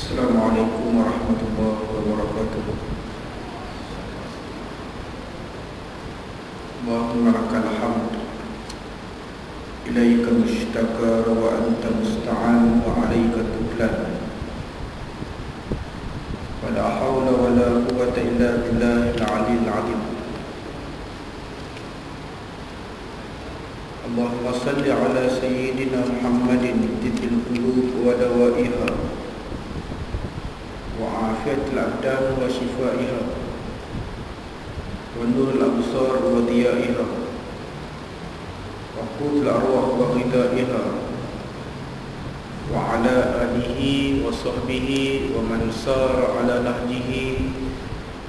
Assalamualaikum warahmatullahi wabarakatuh. Allahumma lakal hamd, ilaika mushtaka wa anta musta'an wa alaika tuklan. Wa la hawla wa la quwwata illa billahil aliyyil azim. Allahumma salli ala sayyidina Muhammadin tibbil qulub wa dawaiha وعافية الأبدان وشفائها ونور الأبصار وضيائها وقوت الأرواح وغذائها وعلى آله وصحبه ومن سار على نهجه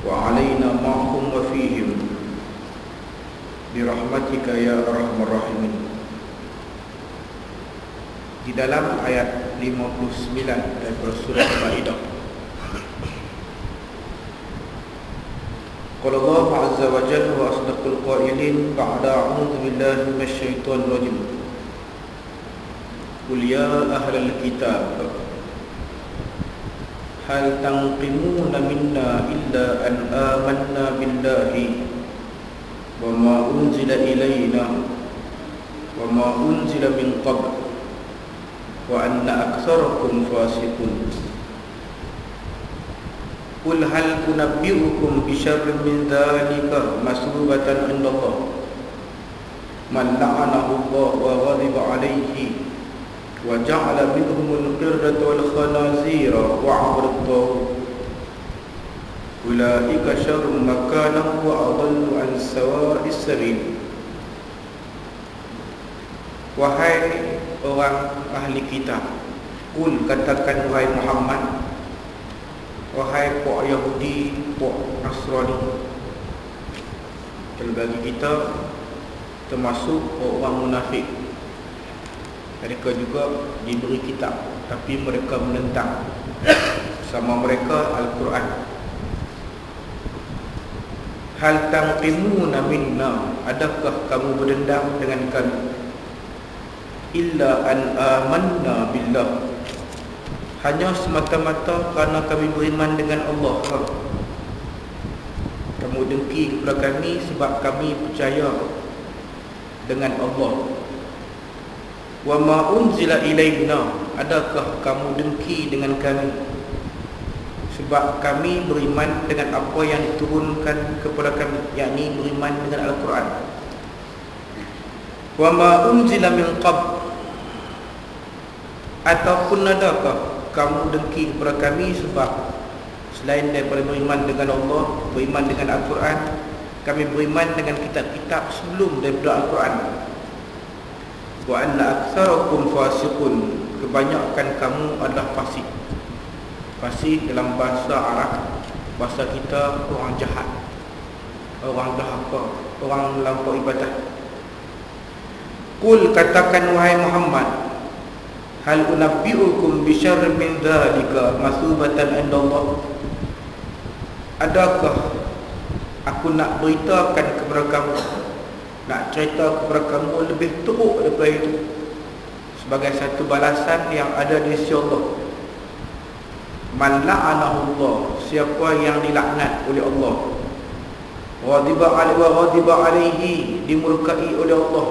وعلينا معهم وفيهم برحمتك يا أرحم الراحمين. Di dalam ayat 59 daripada surah Al-Maidah, qala Allah azza wa jalla wa asdaqul qailin ba'da a'udzu billahi minasy syaithanir rajim. Qul ya ahlal kitab hal tanqimuna minna illa an amanna billahi wa ma unzila ilayna wa ma unzila min qabl wa anna aktsarakum fasiqun. Qul hal tunabbi'ukum bi syarrin min dzalika masubatan indallah man la'anahu Allah wa ghadiba 'alaihi wa ja'ala minhumul qirdata wal khanazira wa 'abadattahu ulaika syarrun makanan wa adallu an sawa'is sabil. Wahai orang ahli kitab, qul, katakan wahai Muhammad, wahai puak Yahudi, puak Nasrani, kalau bagi kita termasuk orang munafik, mereka juga diberi kitab tapi mereka menentang sama mereka Al-Quran. Hal tanqimuna minna, adakah kamu berdendam dengan kami? Illa an amanna billah, hanya semata-mata kerana kami beriman dengan Allah. Kamu dengki kepada kami sebab kami percaya dengan Allah. Wa ma unzila ilaina, adakah kamu dengki dengan kami sebab kami beriman dengan apa yang diturunkan kepada kami, yakni beriman dengan Al-Quran. Wa ma unzila min qabl, ataupun adakah kamu dengki kepada kami sebab selain daripada beriman dengan Allah, beriman dengan Al-Quran, kami beriman dengan kitab-kitab sebelum daripada Al-Quran. Wa anna aktsarakum fasiqun, kebanyakan kamu adalah fasik. Fasik dalam bahasa Arab, bahasa kita, orang jahat, orang dahaka, orang melampau ibadah. Qul, katakan wahai Muhammad, hal unabbi'ukum bi syarrin min dzalika masubatan indallah, adakah aku nak beritakan kepada kamu, nak cerita kepada kamu lebih teruk daripada itu sebagai satu balasan yang ada di sisi Allah. Man la'anahu Allah, siapa yang dilaknat oleh Allah, ghadiba alaihi, dimurkai oleh Allah,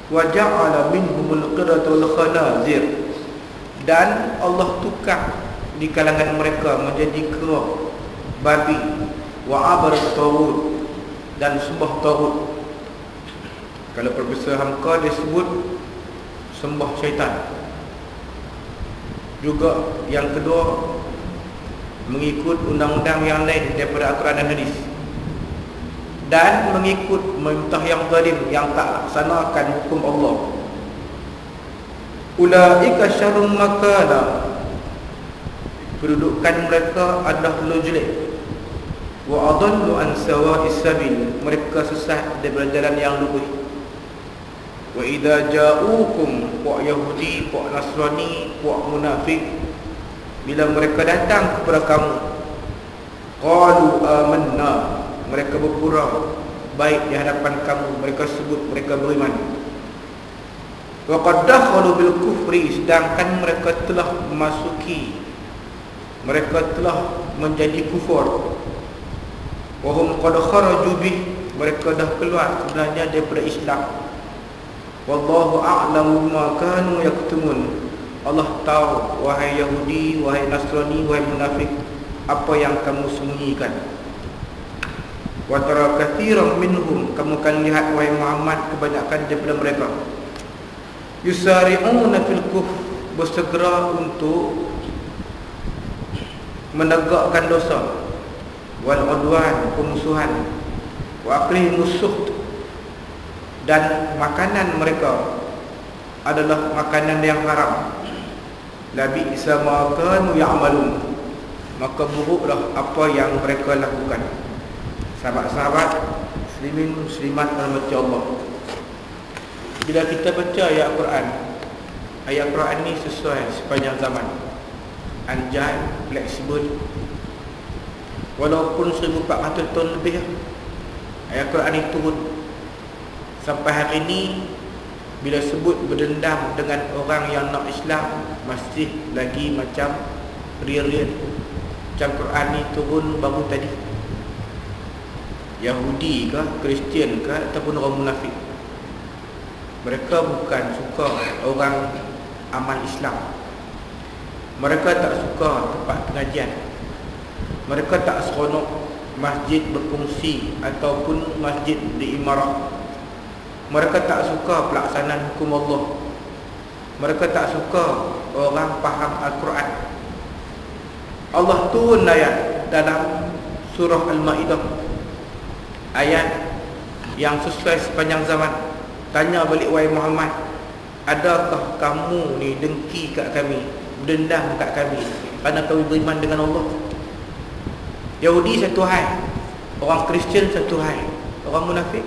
wa ja'ala minhumul qirdata wal khanazir, dan Allah tukar di kalangan mereka menjadi kera, babi, wa abadat tawud, dan sembah tawud. Kalau Profesor Hamka dia sebut sembah syaitan. Juga yang kedua, mengikut undang-undang yang lain daripada Al-Quran dan Hadis, dan mengikut pemerintah yang zalim yang tak laksanakan hukum Allah. Ulaika syarrun makana, kedudukan mereka adalah terlalu jelek. Wa adallu an sawa'is sabil, mereka sesat daripada jalan yang lurus. Wa idza ja'ukum, puak Yahudi, puak Nasrani, puak munafik, bila mereka datang kepada kamu, qalu amanna, mereka berpura baik di hadapan kamu, mereka sebut mereka beriman. Wa qad dakhalu bil kufri, sedangkan mereka telah memasuki mereka telah menjadi kufur. Wa hum qad kharaju bih, mereka dah keluar sebenarnya daripada Islam. Wallahu a'lamu ma kanu yaktumun, Allah tahu wahai Yahudi, wahai Nasrani, wahai munafik, apa yang kamu sembunyikan. Wa tara katsiran minhum, kamu akan lihat wahai Muhammad kebanyakan daripada mereka, yusari'una fil kufr, bersegera untuk menegakkan dosa, wal udwan, pemusuhan, wa akhlihimus suht, dan makanan mereka adalah makanan yang haram. Labi isa ma kanu ya'malun, maka buruklah apa yang mereka lakukan. Sahabat-sahabat muslimin muslimat rahmati Allah, bila kita baca ayat Quran ni sesuai sepanjang zaman, anjay, fleksibel. Walaupun 1400 tahun lebih ayat Quran ni turun, sampai hari ni bila sebut berdendam dengan orang yang nak Islam, masih lagi macam real-real. Macam Quran ni turun baru tadi. Yahudi ke, Kristian ke, ataupun orang munafik, mereka bukan suka orang amal Islam. Mereka tak suka tempat pengajian. Mereka tak seronok masjid berfungsi ataupun masjid diimarah. Mereka tak suka pelaksanaan hukum Allah. Mereka tak suka orang faham Al-Quran. Allah turun ayat dalam surah Al-Ma'idah, ayat yang sesuai sepanjang zaman. Tanya balik wahai Muhammad, adakah kamu ni dengki kat kami, berdendam kat kami kerana kami beriman dengan Allah? Yahudi satu hal, orang Kristian satu hal, orang munafik.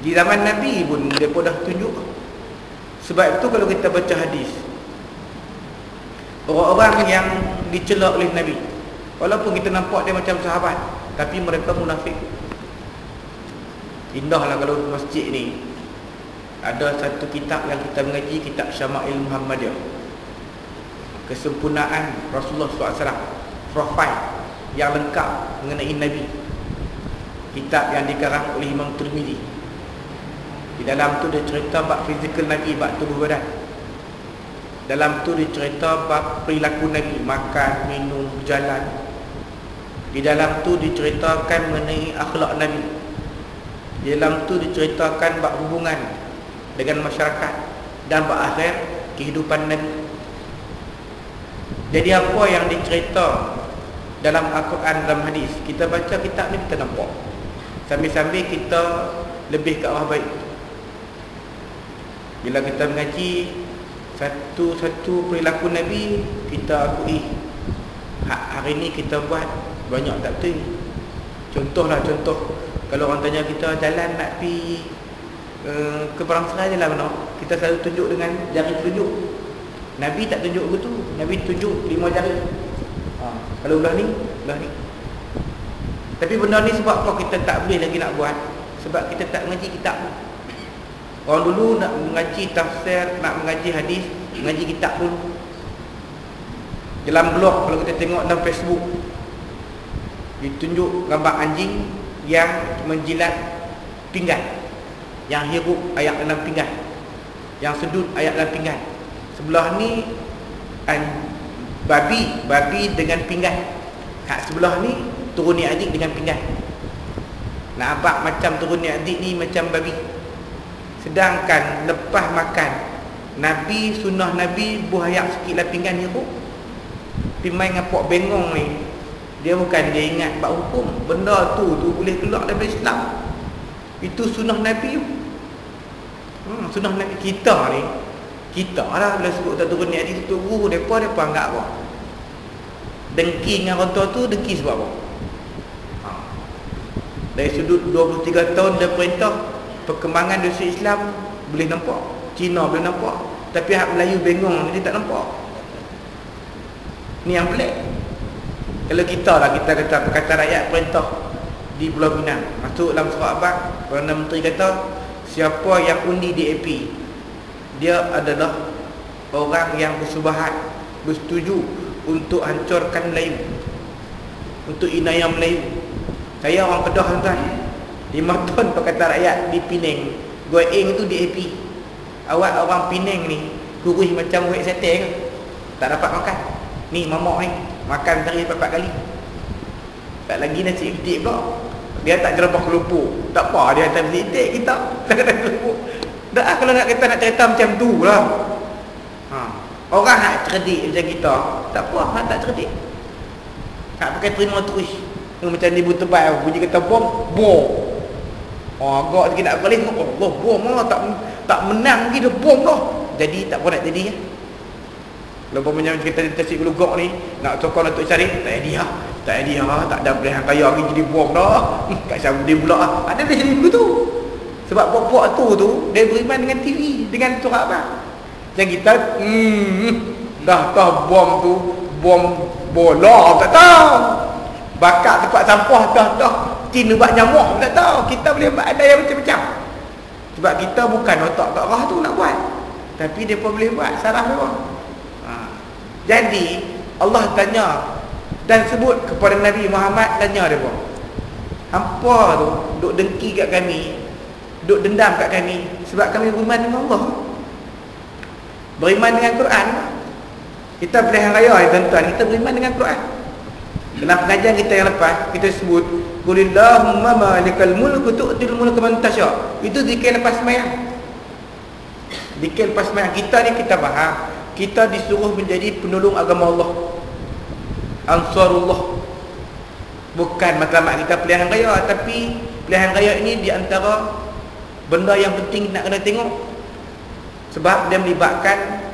Di zaman Nabi pun mereka dah tunjuk. Sebab itu kalau kita baca hadis, orang-orang yang dicela oleh Nabi, walaupun kita nampak dia macam sahabat, tapi mereka munafik. Indahlah kalau masjid ni ada satu kitab yang kita mengaji, kitab Syama'il Muhammadiyah, kesempurnaan Rasulullah SAW, profil yang lengkap mengenai Nabi. Kitab yang dikarang oleh Imam Tirmizi. Di dalam tu dia cerita bab fizikal Nabi, bab tubuh badan. Dalam tu dia cerita bab perilaku Nabi, makan, minum, berjalan. Di dalam tu diceritakan mengenai akhlak Nabi. Di dalam tu diceritakan bab hubungan dengan masyarakat dan bab akhir kehidupan Nabi. Jadi apa yang dicerita dalam Al-Quran, dalam hadis, kita baca kitab ni kita nampak. Sambil-sambil kita lebih ke arah baik. Bila kita mengaji satu-satu perilaku Nabi, kita akui hari ni kita buat banyak tak betul. Contoh, kalau orang tanya kita jalan nak pergi ke Berangsara je lah mana, kita selalu tunjuk dengan jari telunjuk. Nabi tak tunjuk begitu. Nabi tunjuk 5 jari. Kalau belah ni. Tapi benda ni sebab apa kita tak boleh lagi nak buat? Sebab kita tak mengaji kitab. Orang dulu nak mengaji tafsir, nak mengaji hadis, mengaji kitab dulu. Dalam blog, kalau kita tengok dalam Facebook, ditunjuk gambar anjing yang menjilat pinggan, yang hirup ayat dalam pinggan, yang sedut ayat dalam pinggan. Sebelah ni babi dengan pinggan. Kat sebelah ni turun ni adik dengan pinggan. Nak abang macam turun ni adik ni macam babi. Sedangkan lepas makan, Nabi, sunnah Nabi buhayak sikit lah pinggan hirup. Tapi main dengan pok bengong ni, dia bukan dia ingat bab hukum. Benda tu boleh keluar daripada Islam. Itu sunnah Nabi. Sunnah Nabi kita ni. Kita lah bila sebut tak turun ni hadis tu guru depa anggap apa? Dengki dengan orang tua tu, dengki sebab apa? Dari sudut 23 tahun dia perintah, perkembangan dosa Islam boleh nampak, Cina boleh nampak, tapi hak Melayu bengong dia tak nampak. Ni yang pelik. Kalau kita kata perkataan rakyat perintah di Pulau Pinang, masuk dalam surat Abang, Perdana Menteri kata siapa yang undi DAP, dia adalah orang yang bersubahat, bersetuju untuk hancurkan Melayu, untuk inayah Melayu. Saya orang Kedah tuan-tuan, 5 tahun Pakatan Rakyat di Penang, Goeng tu di AP. Awak orang Penang ni kurus macam wek seteng ke? Tak dapat makan. Ni mamak ni makan sehari 4 kali. Tak lagi nasi itik pula. Dia tak jerebah kelumpuk. Tak apa dia hantar nasi itik kita. Tak kena kelumpuk. Dah kalau nak kata nak cerita macam tu lah. Orang hak cerdik macam kita, tak apa hak tak cerdik. Hak pakai terima terus. Macam ni buta tebal bunyi kata bom, bom. Agak sikit nak balik, Allah bom lah, tak menang lagi dah bom dah. Jadi tak apa nak jadi ya. Kalau macam kita tasik gelugak ni, nak sokong Datuk Syarif, tak jadi lah. Tak jadi lah, tak ada pilihan kaya lagi jadi bom dah. Kat siapa dia pula lah. Ada dia jadi begitu. Sebab puak-puak tu dia beriman dengan TV, dengan surat apa. Yang kita dah tahu bom tu bom bola tak tahu. Bakar tempat sampah dah tin ubat nyamuk tak tahu. Kita boleh buat ada yang macam-macam. Sebab kita bukan otak tak rah tu nak buat. Tapi dia pun boleh buat saraf dia. Jadi Allah tanya dan sebut kepada Nabi Muhammad, tanya dia pun, hampa tu duk dengki kat kami, duk dendam kat kami sebab kami beriman dengan Allah, beriman dengan Quran. Kita pilihan raya ni tuan-tuan, kita beriman dengan Quran. Dalam pengajian kita yang lepas, kita sebut Qulillahumma malikal mulku tu'til mulka man tasya. Itu zikir lepas sembahyang. Zikir lepas sembahyang. Kita ni kita faham, kita disuruh menjadi penolong agama Allah, Ansarullah. Bukan matlamat kita pilihan raya, tapi pilihan raya ini di antara benda yang penting nak kena tengok. Sebab dia melibatkan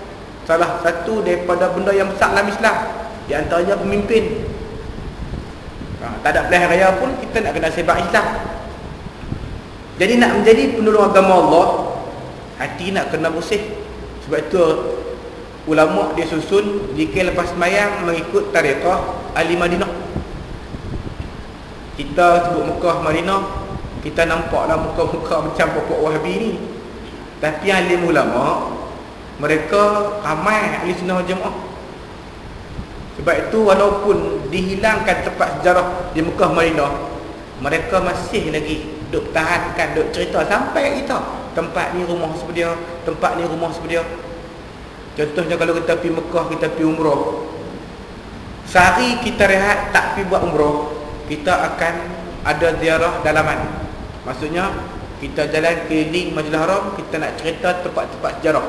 salah satu daripada benda yang besar dalam Islam, di antaranya pemimpin. Tak ada pilihan raya pun kita nak kena sebab Islam. Jadi nak menjadi penolong agama Allah, hati nak kena bersih. Sebab itu ulama dia susun zikir lepas sembahyang mengikut tariqah Ahli Madinah. Kita sebut Mekah Madinah, kita nampaklah muka-muka macam pokok Wahabi ni. Tapi alim ulama mereka ramai ahli sunnah wal jamaah. Sebab itu walaupun dihilangkan tempat sejarah di Mekah Madinah, mereka masih lagi duk tahankan, duk cerita sampai kita. Tempat ni rumah sebedia, tempat ni rumah sebedia. Contohnya kalau kita pergi Mekah, kita pergi umrah, sehari kita rehat tak pergi buat umrah, kita akan ada ziarah dalaman. Maksudnya kita jalan keliling Masjidil Haram, kita nak cerita tempat-tempat sejarah.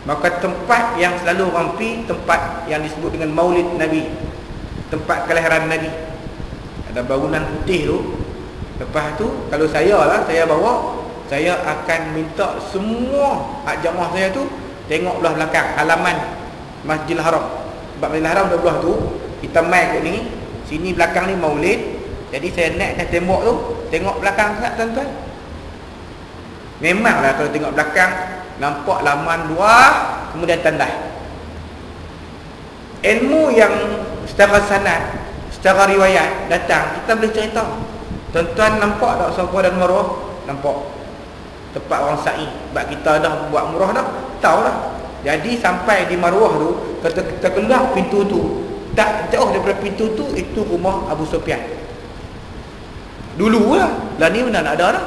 Maka tempat yang selalu orang pergi, tempat yang disebut dengan Maulid Nabi, tempat kelahiran Nabi. Ada bangunan putih tu. Lepas tu kalau saya lah, saya bawa, saya akan minta semua hak jamaah saya tu tengok belah belakang halaman Masjidil Haram. Sebab Masjidil Haram belah tu kita mai kat ni, sini belakang ni Maulid. Jadi saya naik ke tembok tu, tengok belakang sangat tuan-tuan. Memanglah kalau tengok belakang nampak laman luar, kemudian tandas. Ilmu yang secara sanad, secara riwayat datang, kita boleh cerita. Tuan-tuan nampak tak Safa dan Marwah? Nampak. Tempat orang sa'i. Sebab kita dah buat umrah dah, tahu dah. Jadi sampai di Marwah tu, kita keluar pintu tu, tak jauh daripada pintu tu, itu rumah Abu Sufyan. Dulu lah, lah ni mana nak ada dah.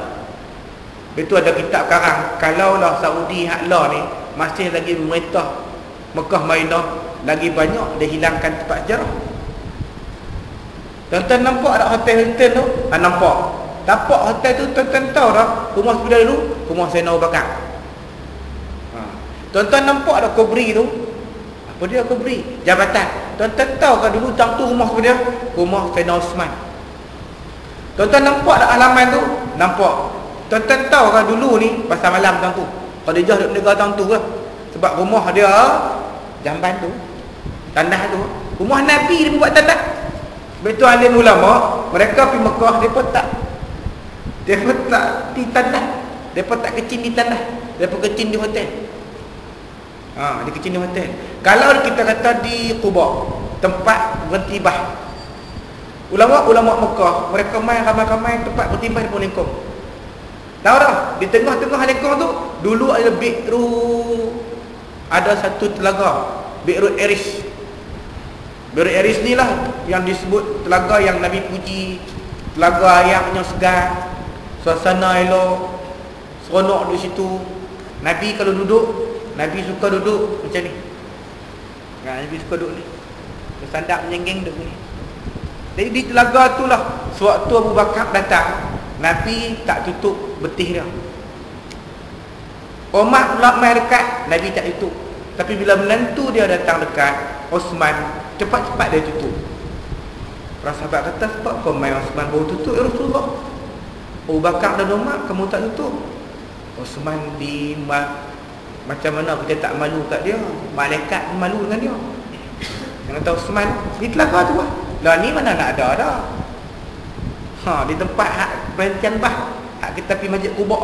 Itu ada kitab karang, kalaulah Saudi haklah ni masih lagi memerintah Mekah Madinah, lagi banyak dia hilangkan tempat sejarah. Tuan-tuan nampak tak hotel-hotel tu? Nampak. Tapak hotel tu tuan-tuan tahu tak? Rumah sebelah dulu, rumah Sayyidina Abu Bakar. Tuan-tuan nampak tak kubri tu? Apa dia kubri? Jabatan. Tuan-tuan tahu kan dulu tang tu rumah sebelah? Rumah Sayyidina Osman. Tuan-tuan nampak tak halaman tu? Nampak. Tuan-tuan tahu kan dulu ni pasal malam tang tu, Khadijah duduk negara tang tu ke? Sebab rumah dia jamban tu, tandas tu, rumah Nabi dia buat tandas. Betul alim ulama, mereka pergi Mekah, mereka tak di tandas, mereka tak kecil di tandas, mereka kecil di hotel. Dia kecil di hotel. Kalau kita kata di Quba, tempat bertibah, ulama-ulama Mekah, mereka main ramai-ramai tempat bertibah di Lengkong. Tahu tak? Di tengah-tengah Lengkong tu dulu ada Bi'ru, ada satu telaga, Bi'ru Eris. Biru Aris ni lah yang disebut telaga yang Nabi puji, telaga airnya segar, suasana elok, seronok di situ. Nabi kalau duduk, Nabi suka duduk macam ni. Nabi suka duduk ni, bersandar menyenggeng duduk ni. Jadi di telaga tu lah sewaktu Abu Bakar datang, Nabi tak tutup betih dia. Umar pula mai dekat, Nabi tak tutup. Tapi bila menantu dia datang dekat, Osman, cepat-cepat dia tutup. Para sahabat kata, sebab kau mai Osman baru tutup, ya Rasulullah? Abu Bakar dan Umar, kamu tak tutup. Osman macam mana kita tak malu kat dia? Malaikat malu dengan dia. Yang kata Osman, di telaga tu lah. Lah ni mana nak ada dah. Di tempat hak perhentian bah, hak kita pergi Masjid Quba.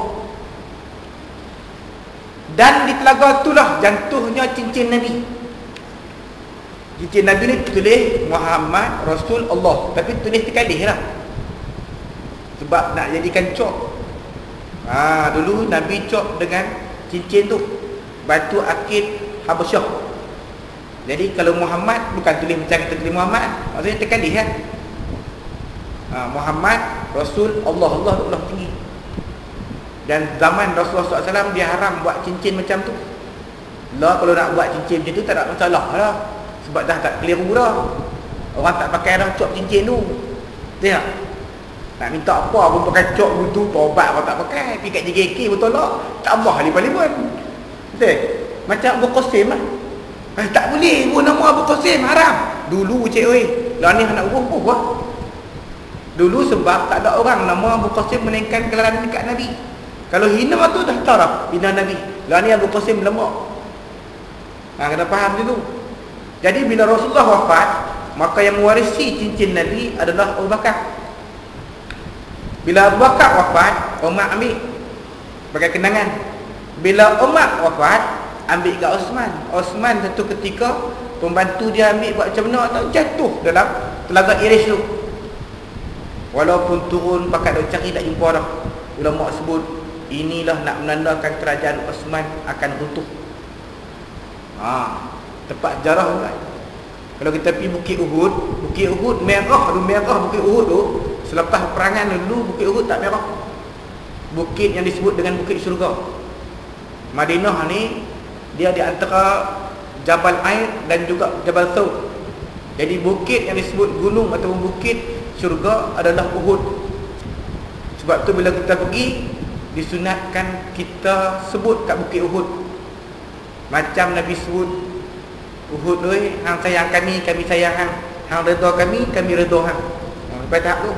Dan di telaga tu lah jatuhnya cincin Nabi. Cincin Nabi ni tulis Muhammad Rasul Allah, tapi tulis terkalih lah, sebab nak jadikan cok. Dulu Nabi cok dengan cincin tu batu akid Habasyah. Jadi kalau Muhammad bukan tulis macam kita tulis Muhammad, maksudnya terkalih kan. Muhammad Rasul Allah, Allah Allah tinggi. Dan zaman Rasulullah SAW dia haram buat cincin macam tu. Lah kalau nak buat cincin macam tu tak ada masalah lah, sebab dah tak keliru dah. Orang tak pakai dah cok cincin tu. Betul tak? Nak minta apa pun pakai cok begitu, tobat orang tak pakai. Pergi kat JKK betul tak? Tambah Parlimen. Betul? Macam Abu Qasim lah. Tak boleh pun nama Abu Qasim, haram. Dulu cik oi. Lah ni anak buah lah. Dulu sebab tak ada orang nama Abu Qasim melainkan gelaran dekat Nabi. Kalau hina tu dah tahu dah hina Nabi. Lah ni Abu Qasim lemak. Kena faham tu. Jadi bila Rasulullah wafat, maka yang mewarisi cincin Nabi adalah Abu Bakar. Bila Abu Bakar wafat, Umar ambil sebagai kenangan. Bila Umar wafat, ambil kat Osman. Osman satu ketika pembantu dia ambil buat macam mana tak, jatuh dalam telaga Iris tu. Walaupun turun pakat dia cari tak jumpa dah. Ulama sebut inilah nak menandakan kerajaan Osman akan runtuh. Tempat sejarah kan. Kalau kita pergi Bukit Uhud merah Bukit Uhud tu. Selepas peperangan dulu Bukit Uhud tak merah. Bukit yang disebut dengan Bukit Syurga. Madinah ni dia di antara Jabal Air dan juga Jabal Thawr. Jadi bukit yang disebut gunung ataupun Bukit Syurga adalah Uhud. Sebab tu bila kita pergi, disunatkan kita sebut kat Bukit Uhud. Macam Nabi sebut, Uhud tu, hang sayang kami, kami sayang hang. Hang redha kami, kami redha hang. Sampai tahap tu.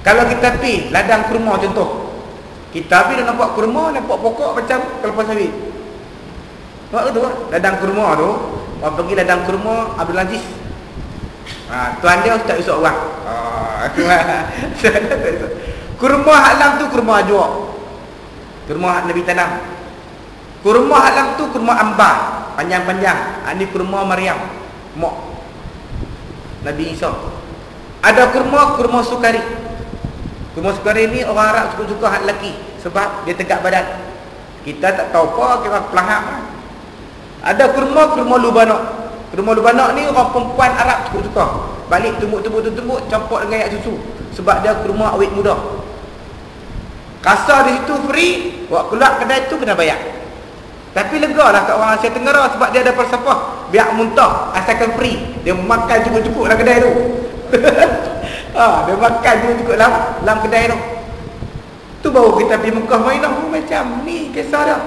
Kalau kita pergi ladang kurma contoh, kita pergi dah nampak kurma, nampak pokok macam kelapa sawit. Nampak tu ladang kurma tu. Orang pergi ladang kurma Abdul Aziz. Tuan dia Ustaz Yusof orang. Kurma alam tu kurma ajwa. Kurma Nabi tanam. Kurma alam tu kurma ambar, panjang-panjang. Ini kurma Maryam, mak Nabi Isa. Ada kurma sukari. Kurma sukari ni orang Arab suka-suka hak lelaki sebab dia tegak badan. Kita tak tahu apa, kita pelahap. Ada kurma lubanak. Kurma lubanak ni orang perempuan Arab suka-suka. Balik tumbuk-tumbuk campur dengan air susu sebab dia kurma awet muda. Kasar di situ free, buat keluar kedai tu kena bayar. Tapi lega lah kat orang Asia Tenggara sebab dia ada falsafah biar muntah asalkan free. Dia makan cukup-cukup dalam kedai tu. Dia makan cukup-cukup dalam kedai tu. Tu baru kita pergi Mekah Madinah macam ni kisah dia.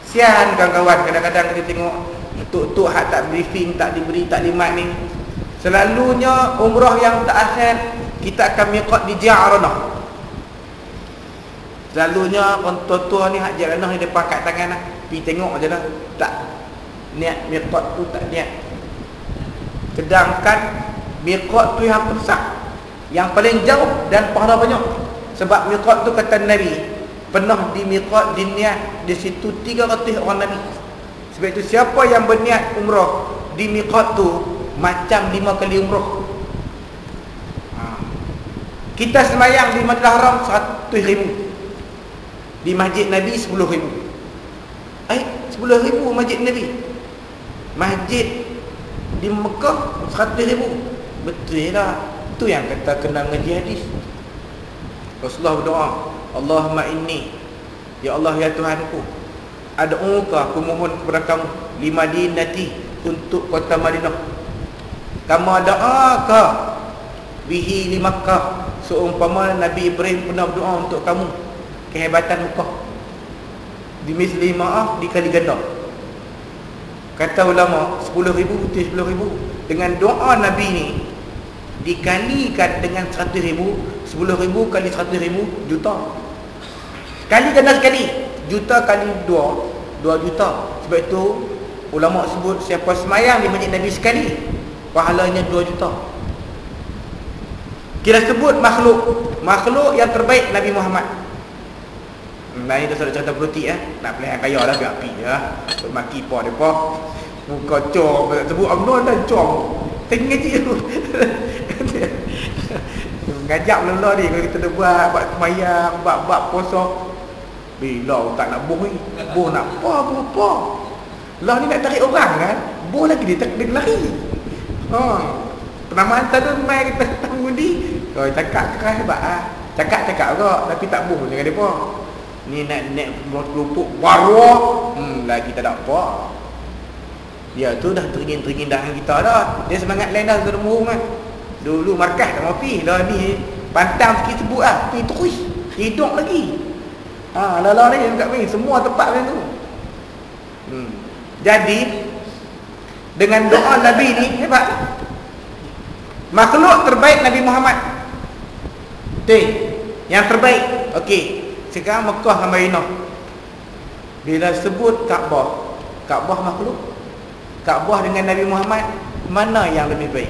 Sian kawan-kawan, kadang-kadang kita tengok tok-tok hak tak briefing, tak diberi taklimat ni. Selalunya umrah yang terakhir kita akan miqat di Ji'aranah. Selalunya orang tua-tua ni hak Ji'aranah ni depan kat tangan lah. Pergi tengok je lah. Tak niat miqat tu, tak niat. Sedangkan miqat tu yang besar, yang paling jauh dan pahala banyak. Sebab miqat tu kata Nabi pernah di miqat diniat di situ 300 orang Nabi. Sebab itu siapa yang berniat umrah di miqat tu macam 5 kali umrah. Kita sembahyang di Madinah Haram 100,000. Di Masjid Nabi 10,000. 10,000 Masjid Nabi. Masjid di Mekah 100,000. Betul lah. Itu yang kata kena ngaji hadis. Rasulullah berdoa, Allahumma inni, ya Allah ya Tuhanku, ad'uka, aku mohon kepada kamu, li Madinati, untuk kota Madinah, kama da'aka bihi li Makkah, seumpama Nabi Ibrahim pernah berdoa untuk kamu, kehebatan Mekah, dimisli ma'ah, dikali ganda. Kata ulama, 10,000 betul 10,000. Dengan doa Nabi ni dikalikan dengan 100,000, 10,000 kali 100,000 juta. Kali ganda sekali, juta kali 2 juta. Sebab itu ulama sebut siapa semayang di masjid Nabi sekali, pahalanya 2 juta. Kita sebut makhluk yang terbaik Nabi Muhammad. Ini dah sudah cerita politik nak pelayan kaya dah biar api maki po depa. Muka cong sebut Allah dan cong. Tengah je. Ngajak lelaki ni kalau kita dah buat semayang, buat puasa. Bila tak nak boh ni. Boh nak apa? Lah ni nak tarik orang kan. Boh lagi dia lari. Penamaan tu mai kita mengundi. Kau cakap keras hebat Cakap juga tapi tak boh dengan depa. Ni nak berlupuk baru lagi tak ada apa. Dia tu dah teringin dahan kita dah. Dia semangat lain dah sudah murung kan. Dulu markah tak mau pi. Dah ni pantang sikit sebut pi terus. Hidup lagi. Lala ni dekat ni semua tempat macam tu. Jadi dengan doa Nabi ni hebat. Makhluk terbaik Nabi Muhammad. Yang terbaik. Okey. Sekarang Mekah dengan Madinah. Bila sebut Kaabah makhluk, Kaabah dengan Nabi Muhammad, mana yang lebih baik?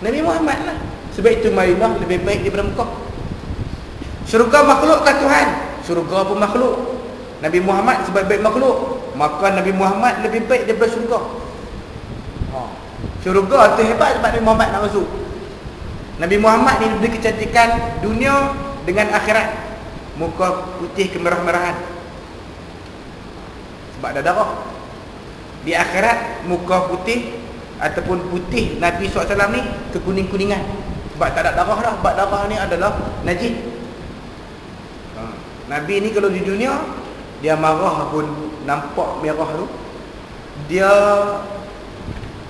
Nabi Muhammad lah. Sebab itu Madinah lebih baik daripada Mekah. Syurga makhluk ke Tuhan? Syurga pun makhluk. Nabi Muhammad sebaik-baik makhluk, maka Nabi Muhammad lebih baik daripada syurga. Syurga tu hebat sebab Nabi Muhammad nak masuk. Nabi Muhammad ni diberi kecantikan dunia dengan akhirat. Muka putih kemerah-merahan sebab ada darah. Di akhirat muka putih ataupun putih Nabi SAW ni kekuning-kuningan sebab tak ada darah dah. Sebab darah ni adalah najis. Nabi ni kalau di dunia dia marah pun nampak merah tu, dia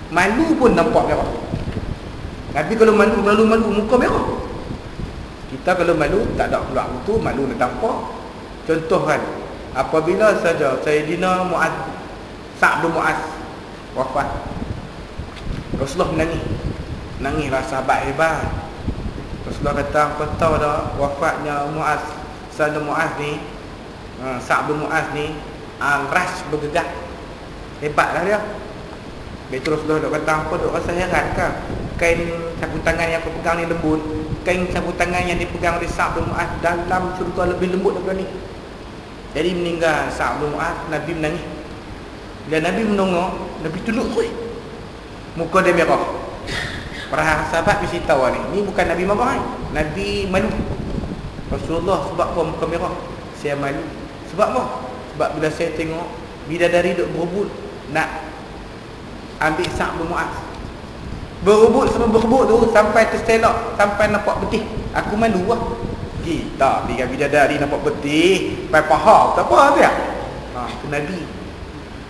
malu pun nampak merah. Nabi kalau malu muka merah. Kita kalau malu tak ada keluar tu, malu nak tampak. Contoh kan, apabila saja Sayyidina Mu'adz, Sa'd bin Mu'adz wafat, Rasulullah menangislah sahabat hebat. Rasulullah kata, kau tahu dah wafatnya Mu'adz, Sa'd bin Mu'adz ni, Sa'd bin Mu'adz ni ras bergerak. Hebatlah dia. Betul Rasulullah dok kata apa, dok rasa heran kan. Kain sapu tangan yang kau pegang ni lembut, kain sapu tangan yang dipegang oleh Sa'd bin Mu'adz dalam syurga lebih lembut daripada ni. Jadi meninggal Sa'd bin Mu'adz, Nabi menangis. Bila Nabi menengok, Nabi tunduk terus. Muka dia merah. Para sahabat mesti tahu ni bukan Nabi marah ni. Nabi malu. Rasulullah sebab apa muka merah? Saya malu. Sebab apa? Sebab bila saya tengok bidadari duk berebut nak ambil Sa'd bin Mu'adz. Berebut tu sampai terselak, sampai nampak betih. Aku malu lah. Kita lihat bidadari nampak betih, sampai paha tak apa tu ya. Itu Nabi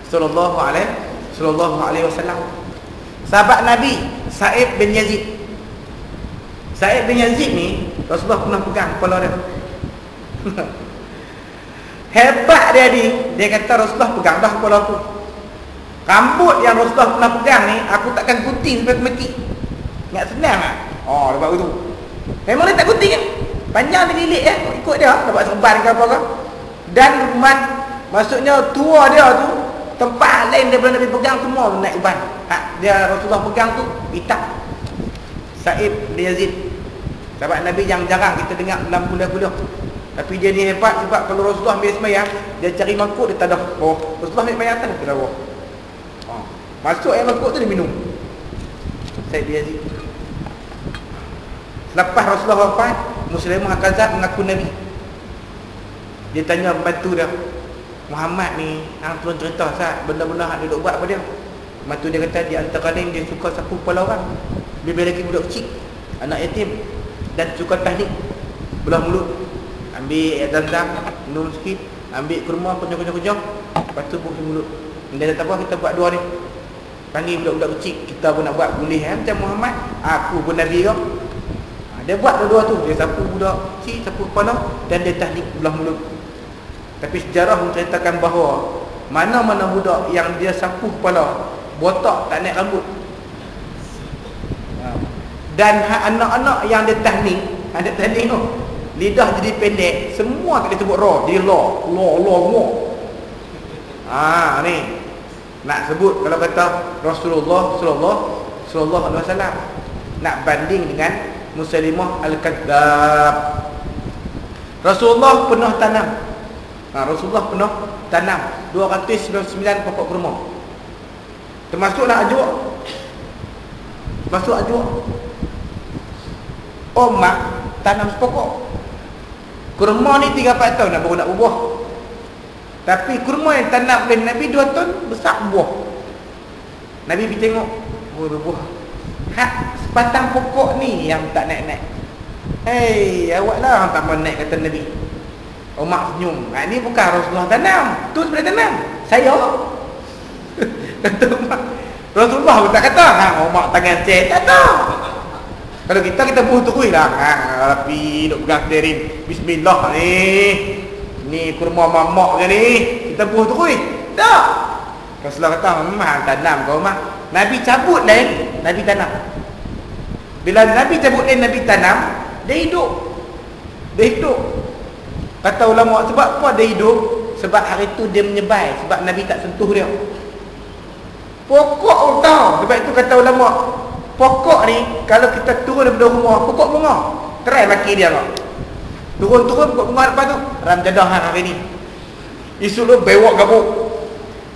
sallallahu alaihi wasallam. Sahabat Nabi Sa'id bin Yazid. Sa'id bin Yazid ni Rasulullah pernah pegang kepala dia. Hebat dia ni. Dia kata Rasulullah pegang dah kepala aku. Rambut yang Rasulullah pernah pegang ni aku takkan gunting sampai mati. Ingat senang tak? Dapat begitu. Memang dia tak gunting kan? Panjang dia lilit ikut dia dapat serban ke apa ke. Dan maksudnya tua dia tu tempat lain daripada Nabi pegang semua naik uban. Dia Rasulullah pegang tu hitam. Sa'id bin Yazid, sahabat Nabi yang jarang kita dengar dalam kuliah-kuliah. Tapi dia ni hebat sebab kalau Rasulullah ambil semayang, dia cari mangkuk, dia tadah. Rasulullah ambil semayang atas, dia tadah. Masuk air mangkuk tu dia minum. Sa'id bin Yazid. Lepas Rasulullah wafat, Muslimah Al-Kazab mengaku Nabi. Dia tanya bantu dia, Muhammad ni hang turun cerita Ustaz, benda-benda hang dia duk buat apa dia? Lepas tu dia kata di antara lain dia suka sapu kepala orang. Lebih lagi budak kecil, anak yatim, dan suka tahnik, belah mulut, ambil air zam-zam, minum sikit, ambil kurma, kenyang-kenyang, lepas tu buka mulut. Dia kata apa, kita buat dua ni, panggil budak-budak kecil, kita pun nak buat boleh macam Muhammad, aku pun Nabi kau. Dia buat dua-dua tu, dia sapu budak kecil, sapu kepala, dan dia tahnik belah mulut. Tapi sejarah menceritakan bahawa mana-mana budak yang dia sapu kepala, botak tak naik rambut. Dan anak-anak yang dia tahnik, ada tahnik tu, lidah jadi pendek, semua tak disebut raw, dia law. Ni nak sebut kalau kata Rasulullah sallallahu alaihi wasallam nak banding dengan Musailimah al-Kadzdzab. Rasulullah pernah tanam. Rasulullah pernah tanam 299 pokok kurma. Termasuklah ajwa. Masuk ajwa. Umar tanam sepokok. Kurma ni 3-4 tahun baru nak berbuah. Tapi kurma yang tanam oleh Nabi 2 tahun besar buah. Nabi pergi tengok, berbuah. Sebatang pokok ni yang tak naik-naik. Hei, awaklah orang tak mau naik, kata Nabi. Umar senyum. Ni bukan Rasulullah tanam, tu sebenarnya tanam. Saya. Kata Umar. Rasulullah pun tak kata, Umar tangan set. Tak tahu. Kalau kita buh terus lah. Rapi, duk pegang steering. Bismillah ni kurma mamak je ni. Kita buh terus. Tak. Rasulullah kata, memang tanam kau Umar. Nabi cabut lain, Nabi tanam. Bila Nabi cabut lain, Nabi tanam, dia hidup. Kata ulama, sebab apa dia hidup? Sebab hari tu dia menyebai, sebab Nabi tak sentuh dia. Pokok tau. Sebab itu kata ulama, pokok ni kalau kita turun daripada rumah, pokok bunga, try maki dia kau. Turun pokok bunga depan tu, ram jadah hari ni. Isu lu bewok gabuk.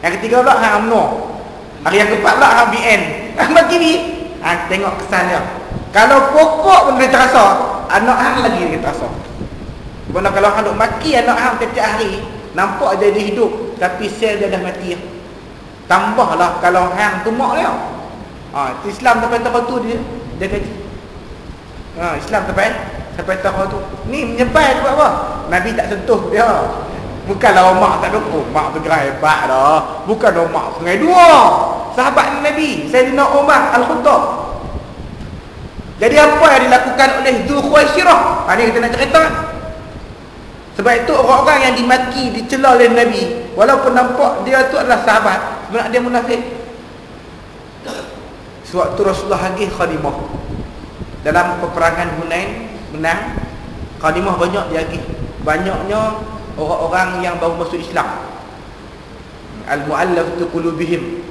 Yang ketiga pula hang UMNO. Hari yang keempat pula hang BN. Maki ni, tengok kesan dia. Kalau pokok pun dia terasa, anak hang lagi dia terasa. Sebab kalau hang duk maki anak hang setiap hari, nampak dia hidup, tapi sel dia dah mati. Tambahlah kalau hang tumak dia. Islam sampai tahap tu dia kaji. Islam sampai tahap tu. Ni menyebar sebab apa? Nabi tak sentuh dia. Bukanlah Umar tak dukung. Umar tu kira hebat dah. Bukan Umar sungai dua. Sahabat Nabi, Sayyidina Umar Al-Khattab. Jadi apa yang dilakukan oleh Dzulkhuwaisirah? Ni kita nak cerita. Sebab itu orang-orang yang dimaki, dicela oleh Nabi, walaupun nampak dia tu adalah sahabat, sebenarnya dia munafik. Sewaktu Rasulullah lagi Khadimah dalam peperangan Hunain menang, Khadimah banyak diagih. Banyaknya orang-orang yang baru masuk Islam, al-mu'allafatu qulubihim,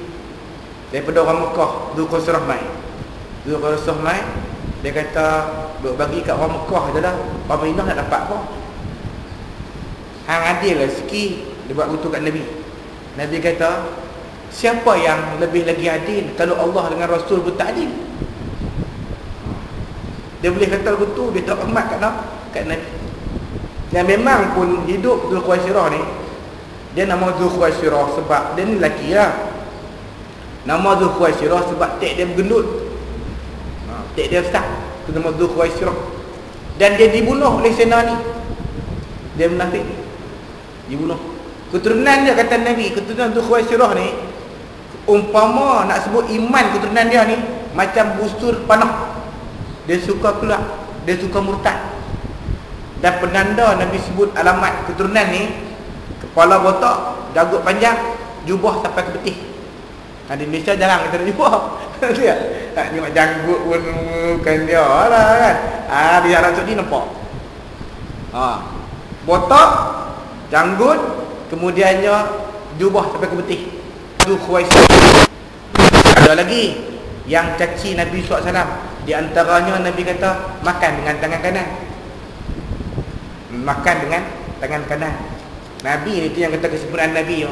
daripada orang Mekah. Dzulkhuwaisirah mai, dia kata bagi kat orang Mekah je lah, orang Madinah nak dapat apa? Hang adil lah sikit. Dia buat kutuk kat Nabi. Nabi kata, siapa yang lebih lagi adil kalau Allah dengan Rasul pun tak adil? Dia boleh kata begitu, dia tak hormat kat Nabi. Dan memang pun hidup Dzulkhuwaisirah ni, dia nama Dzulkhuwaisirah sebab dia ni lelaki lah. Nama Dzulkhuwaisirah sebab tek dia bergendut, tek dia besar. Itu nama Dzulkhuwaisirah. Dan dia dibunuh oleh sena ni. Dia munafik, dibunuh. Keturunan dia, kata Nabi, keturunan Dzulkhuwaisirah ni, umpama nak sebut iman keturunan dia ni macam busur panah. Dia suka keluar, dia suka murtad. Dan penanda Nabi sebut alamat keturunan ni, kepala botak, janggut panjang, jubah sampai ke betih. Di Malaysia jarang kita nak jubah. Lihat, tak tengok janggut pun bukan dia lah kan. Di Arab Saudi nampak. Botak, janggut, kemudiannya jubah sampai ke betih. Dzulkhuwaisirah. Ada lagi yang caci Nabi SAW. Di antaranya Nabi kata, makan dengan tangan kanan. Makan dengan tangan kanan. Nabi itu yang kata kesempurnaan Nabi.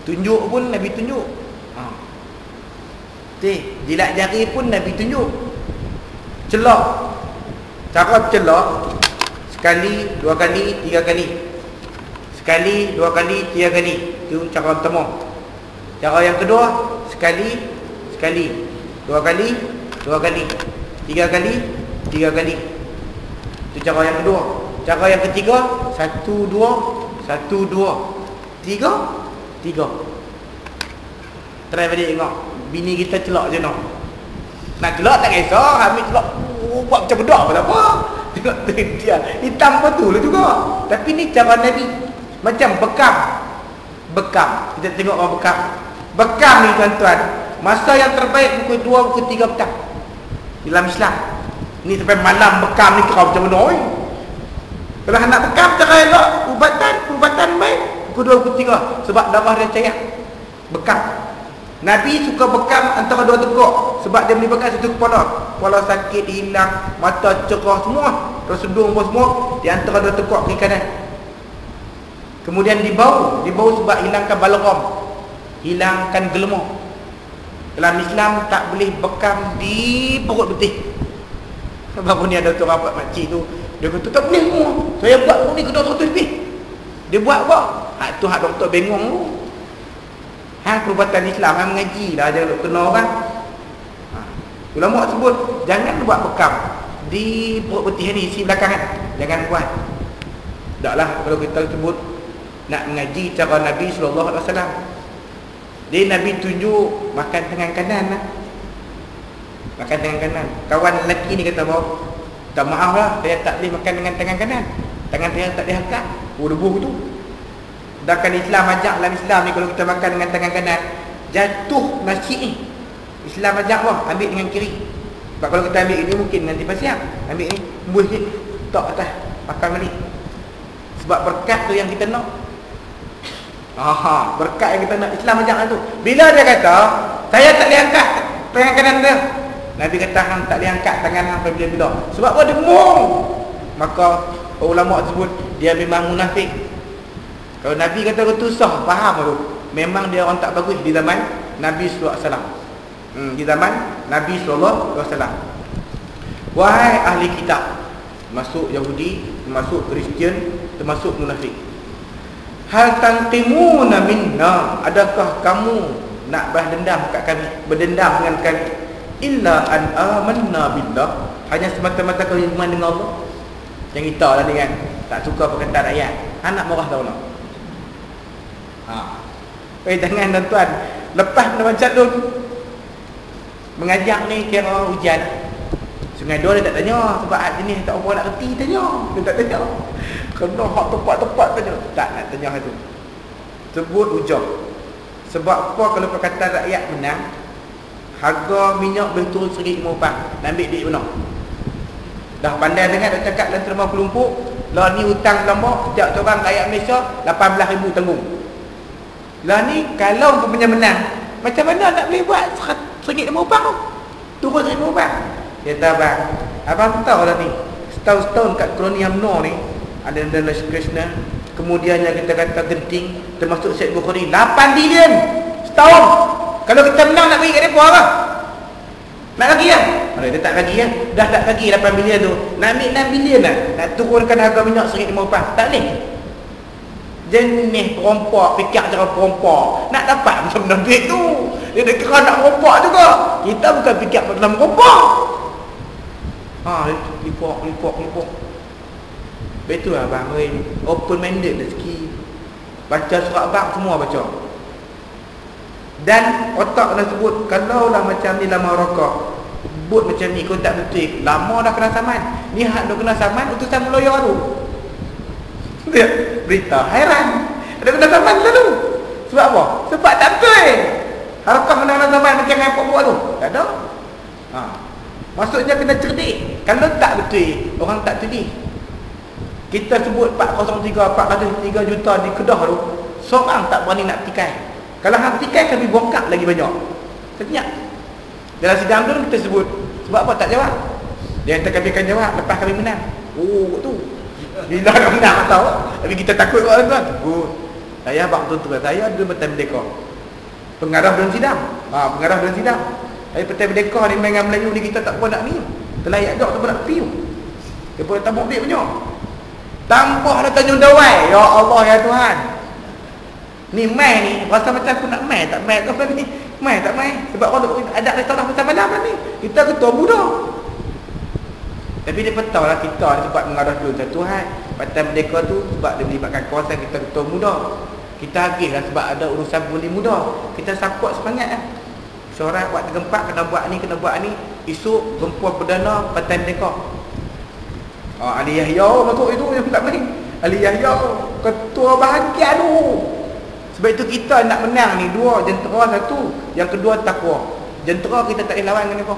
Tunjuk pun Nabi tunjuk. Jilat jari pun Nabi tunjuk. Celak. Cara celak, sekali, 2 kali, 3 kali. Sekali, 2 kali, 3 kali. Itu cara pertama. Cara yang kedua, sekali, sekali, dua kali, dua kali, tiga kali, tiga kali. Itu cara yang kedua. Cara yang ketiga, satu, dua, satu, dua, tiga, tiga. Try balik tengok. Bini kita celak je no. Nak celak tak kisah, ambil celak buat macam bedak pun tak apa. Tengok dia hitam betul juga. Tapi ni cara Nabi. Macam bekam. Bekam. Kita tengok orang bekam. Bekam ni tuan-tuan, masa yang terbaik pukul 2, pukul 3 petang dalam Islam. Ni sampai malam bekam ni kau macam mana oi? Kalau nak bekam cara elok, ubatan baik pukul 2, pukul 3 sebab darah dia cair. Bekam. Nabi suka bekam antara dua tegak sebab dia menyebabkan satu kepala sakit hilang, mata cerah semua, tersedung pun semua di antara dua tegak kiri kanan. Kemudian di bau sebab hilangkan balgam, hilangkan gelema. Dalam Islam tak boleh bekam di perut betis. Sebab ni ada tu rapat makcik tu, dia kata tak boleh semua. Saya buat ni kena 100 lebih. Dia buat apa? Hak tu hak doktor bengong tu. Perubatan Islam hang mengaji dah ada kena orang. Ulama sebut jangan buat bekam di perut betis ni, isi belakang kan. Jangan buat. Taklah kalau kita sebut nak mengaji cara Nabi sallallahu alaihi wasallam. Dia Nabi tunjuk makan tangan kanan lah. Makan tangan kanan. Kawan lelaki ni kata bahawa tak maaf lah, saya tak boleh makan dengan tangan kanan. Tangan saya tak boleh angkat. Debu tu. Sedangkan Islam ajak dalam Islam ni kalau kita makan dengan tangan kanan, jatuh nasi ni. Islam ajak apa? Ambil dengan kiri. Sebab kalau kita ambil ini mungkin nanti pasiang. Ambil ni, embus sikit, tok atas, makan balik. Sebab berkat tu yang kita nak. Berkat yang kita nak. Islam ajak tu. Bila dia kata saya tak boleh angkat tangan kanan dia, Nabi kata hang tak boleh angkat tangan hang bila-bila. Sebab apa? Dia gemuk. Maka ulama sebut dia memang munafik. Kalau Nabi kata tu sah, faham tu. Memang dia orang tak bagus di zaman Nabi sallallahu alaihi wasallam. Di zaman Nabi sallallahu alaihi wasallam. Wahai ahli kitab, termasuk Yahudi, termasuk Kristian, termasuk munafik. Hal tanqimuna minna, adakah kamu nak balas dendam kat kami, berdendam dengan kami? Illa an amanna billah, hanya semata-mata kami beriman dengan Allah. Yang kita lah ni kan, tak suka perkataan rakyat. Anak marah tahu nak. Jangan tuan-tuan, lepas macam tu mengajak ni kira hujan. Sungai Dua dia tak tanya sebab jenis tak apa nak reti tanya. Dia tak tanya. Kena hak tepat-tepat tanya. Tak nak tanya hal tu. Sebut hujah. Sebab apa kalau perkataan rakyat menang, harga minyak boleh turun RM1.50. Nak ambil duit mana? Dah pandai dengar dah cakap dalam terma kelompok, lah ni hutang lombok setiap orang rakyat Malaysia 18,000 tanggung. Lah ni kalau punya menang, macam mana nak boleh buat RM1.50 tu? Turun RM1.50. Dia kata bang, abang tahu lah ni, setahun-setahun kat koloni UMNO ni ada Krishna, kemudiannya kita kata genting, termasuk Syed Bukhari, 8 bilion setahun. Kalau kita menang nak bagi kat mereka apa? Nak lagi lah? Dia tak lagi lah. Dah tak lagi 8 bilion tu, nak ambil 6 bilion lah, nak turunkan harga minyak RM1.50. Tak boleh. Jenis perompak, fikir cara perompak, nak dapat macam mana duit tu. Dia dah kira nak merompak juga. Kita bukan fikir dalam merompak. Lipok. Betul lah bang, open minded rezeki. Baca surat bab semua baca. Dan otak dah sebut, kalau lah macam ni lama rokok, buat macam ni kau tak betul, lama dah kena saman. Ni hak dah kena saman, utusan lawyer tu. Berita hairan, ada kena saman lalu. Sebab apa? Sebab tak betul. Harkah kena saman macam yang buat tu. Tak ada. Maksudnya kena cerdik. Kalau tak betul, orang tak teliti. Kita sebut 403 juta di Kedah tu, seorang tak berani nak tikai. Kalau hang tikai kami bongkar lagi banyak. Senyap. Dalam sidang tu kita sebut, sebab apa tak jawab? Dia kata kami akan jawab lepas kami menang. Tu. Bila nak menang tahu. Tapi kita takut orang tuan. Saya abang tuan-tuan saya ada Partai Merdeka. Pengarah dalam sidang. Pengarah dalam sidang. Tapi Partai Merdeka ni main dengan Melayu ni kita tak apa nak ni. Telayak dak tak apa nak piu. Dia pun tak mau duit banyak. Tanpa ada Tanjung Dawai. Ya Allah ya Tuhan. Ni mai ni rasa macam aku nak mai tak mai ke apa ni. Mai tak mai. Sebab orang ada restoran pasal malam lah ni. Kita ketua muda. Tapi dia tahu lah kita ni sebab mengarah dulu satu hal. Partai Merdeka tu sebab dia melibatkan kawasan kita ketua muda. Kita agih lah sebab ada urusan pemilih muda. Kita support semangat lah. Syarat waktu gempak kena buat ni, kena buat ni. Esok gempa perdana Partai Merdeka. Ali Yahya masuk itu yang tak main. Ali Yahya ketua bahagian tu. Sebab itu kita nak menang ni dua, jentera satu, yang kedua takwa. Jentera kita tak boleh lawan dengan apa.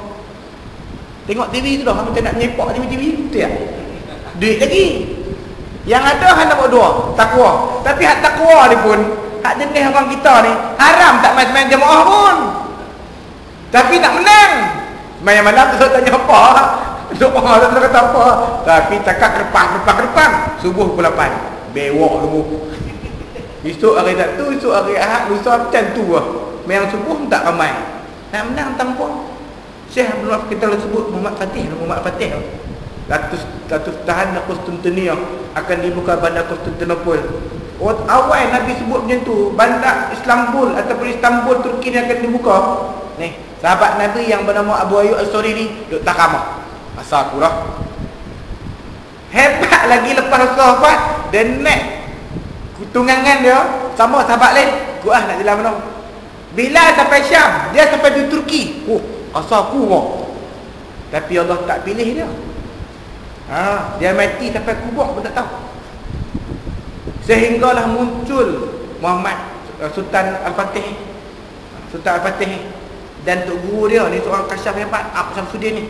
Tengok TV tu dah, kita nak menyepak TV betul tak? Duit lagi. Yang ada hak nak buat dua, takwa. Tapi hak takwa ni pun, hak jenis orang kita ni haram tak main-main jemaah pun. Tapi nak menang. Main malam tu tanya apa? Doa tu kata apa? Tapi cakap kerpang. Subuh pukul 8. Bewok dulu. Esok hari Sabtu, esok hari Ahad, lusa macam tu lah. Memang subuh tak ramai. Nak menang tanpa Syekh belum kita sebut Muhammad Fatih. Ratus tahan Konstantinia akan dibuka bandar Konstantinopel. Awal Nabi sebut macam tu, bandar Istanbul ataupun Istanbul Turki ni akan dibuka. Ni, sahabat Nabi yang bernama Abu Ayyub Al-Ansari ni duk takamah. Asal aku lah. Hebat lagi lepas Rasulullah dia naik tunggangan dia sama sahabat lain. Gua nak jalan mana? Bila sampai Syam, dia sampai di Turki. Asal aku kau. Tapi Allah tak pilih dia. Dia mati sampai kubur pun tak tahu. Sehinggalah muncul Muhammad Sultan Al-Fatih. Dan tok guru dia ni seorang kasyaf hebat, Ab Syamsuddin ni.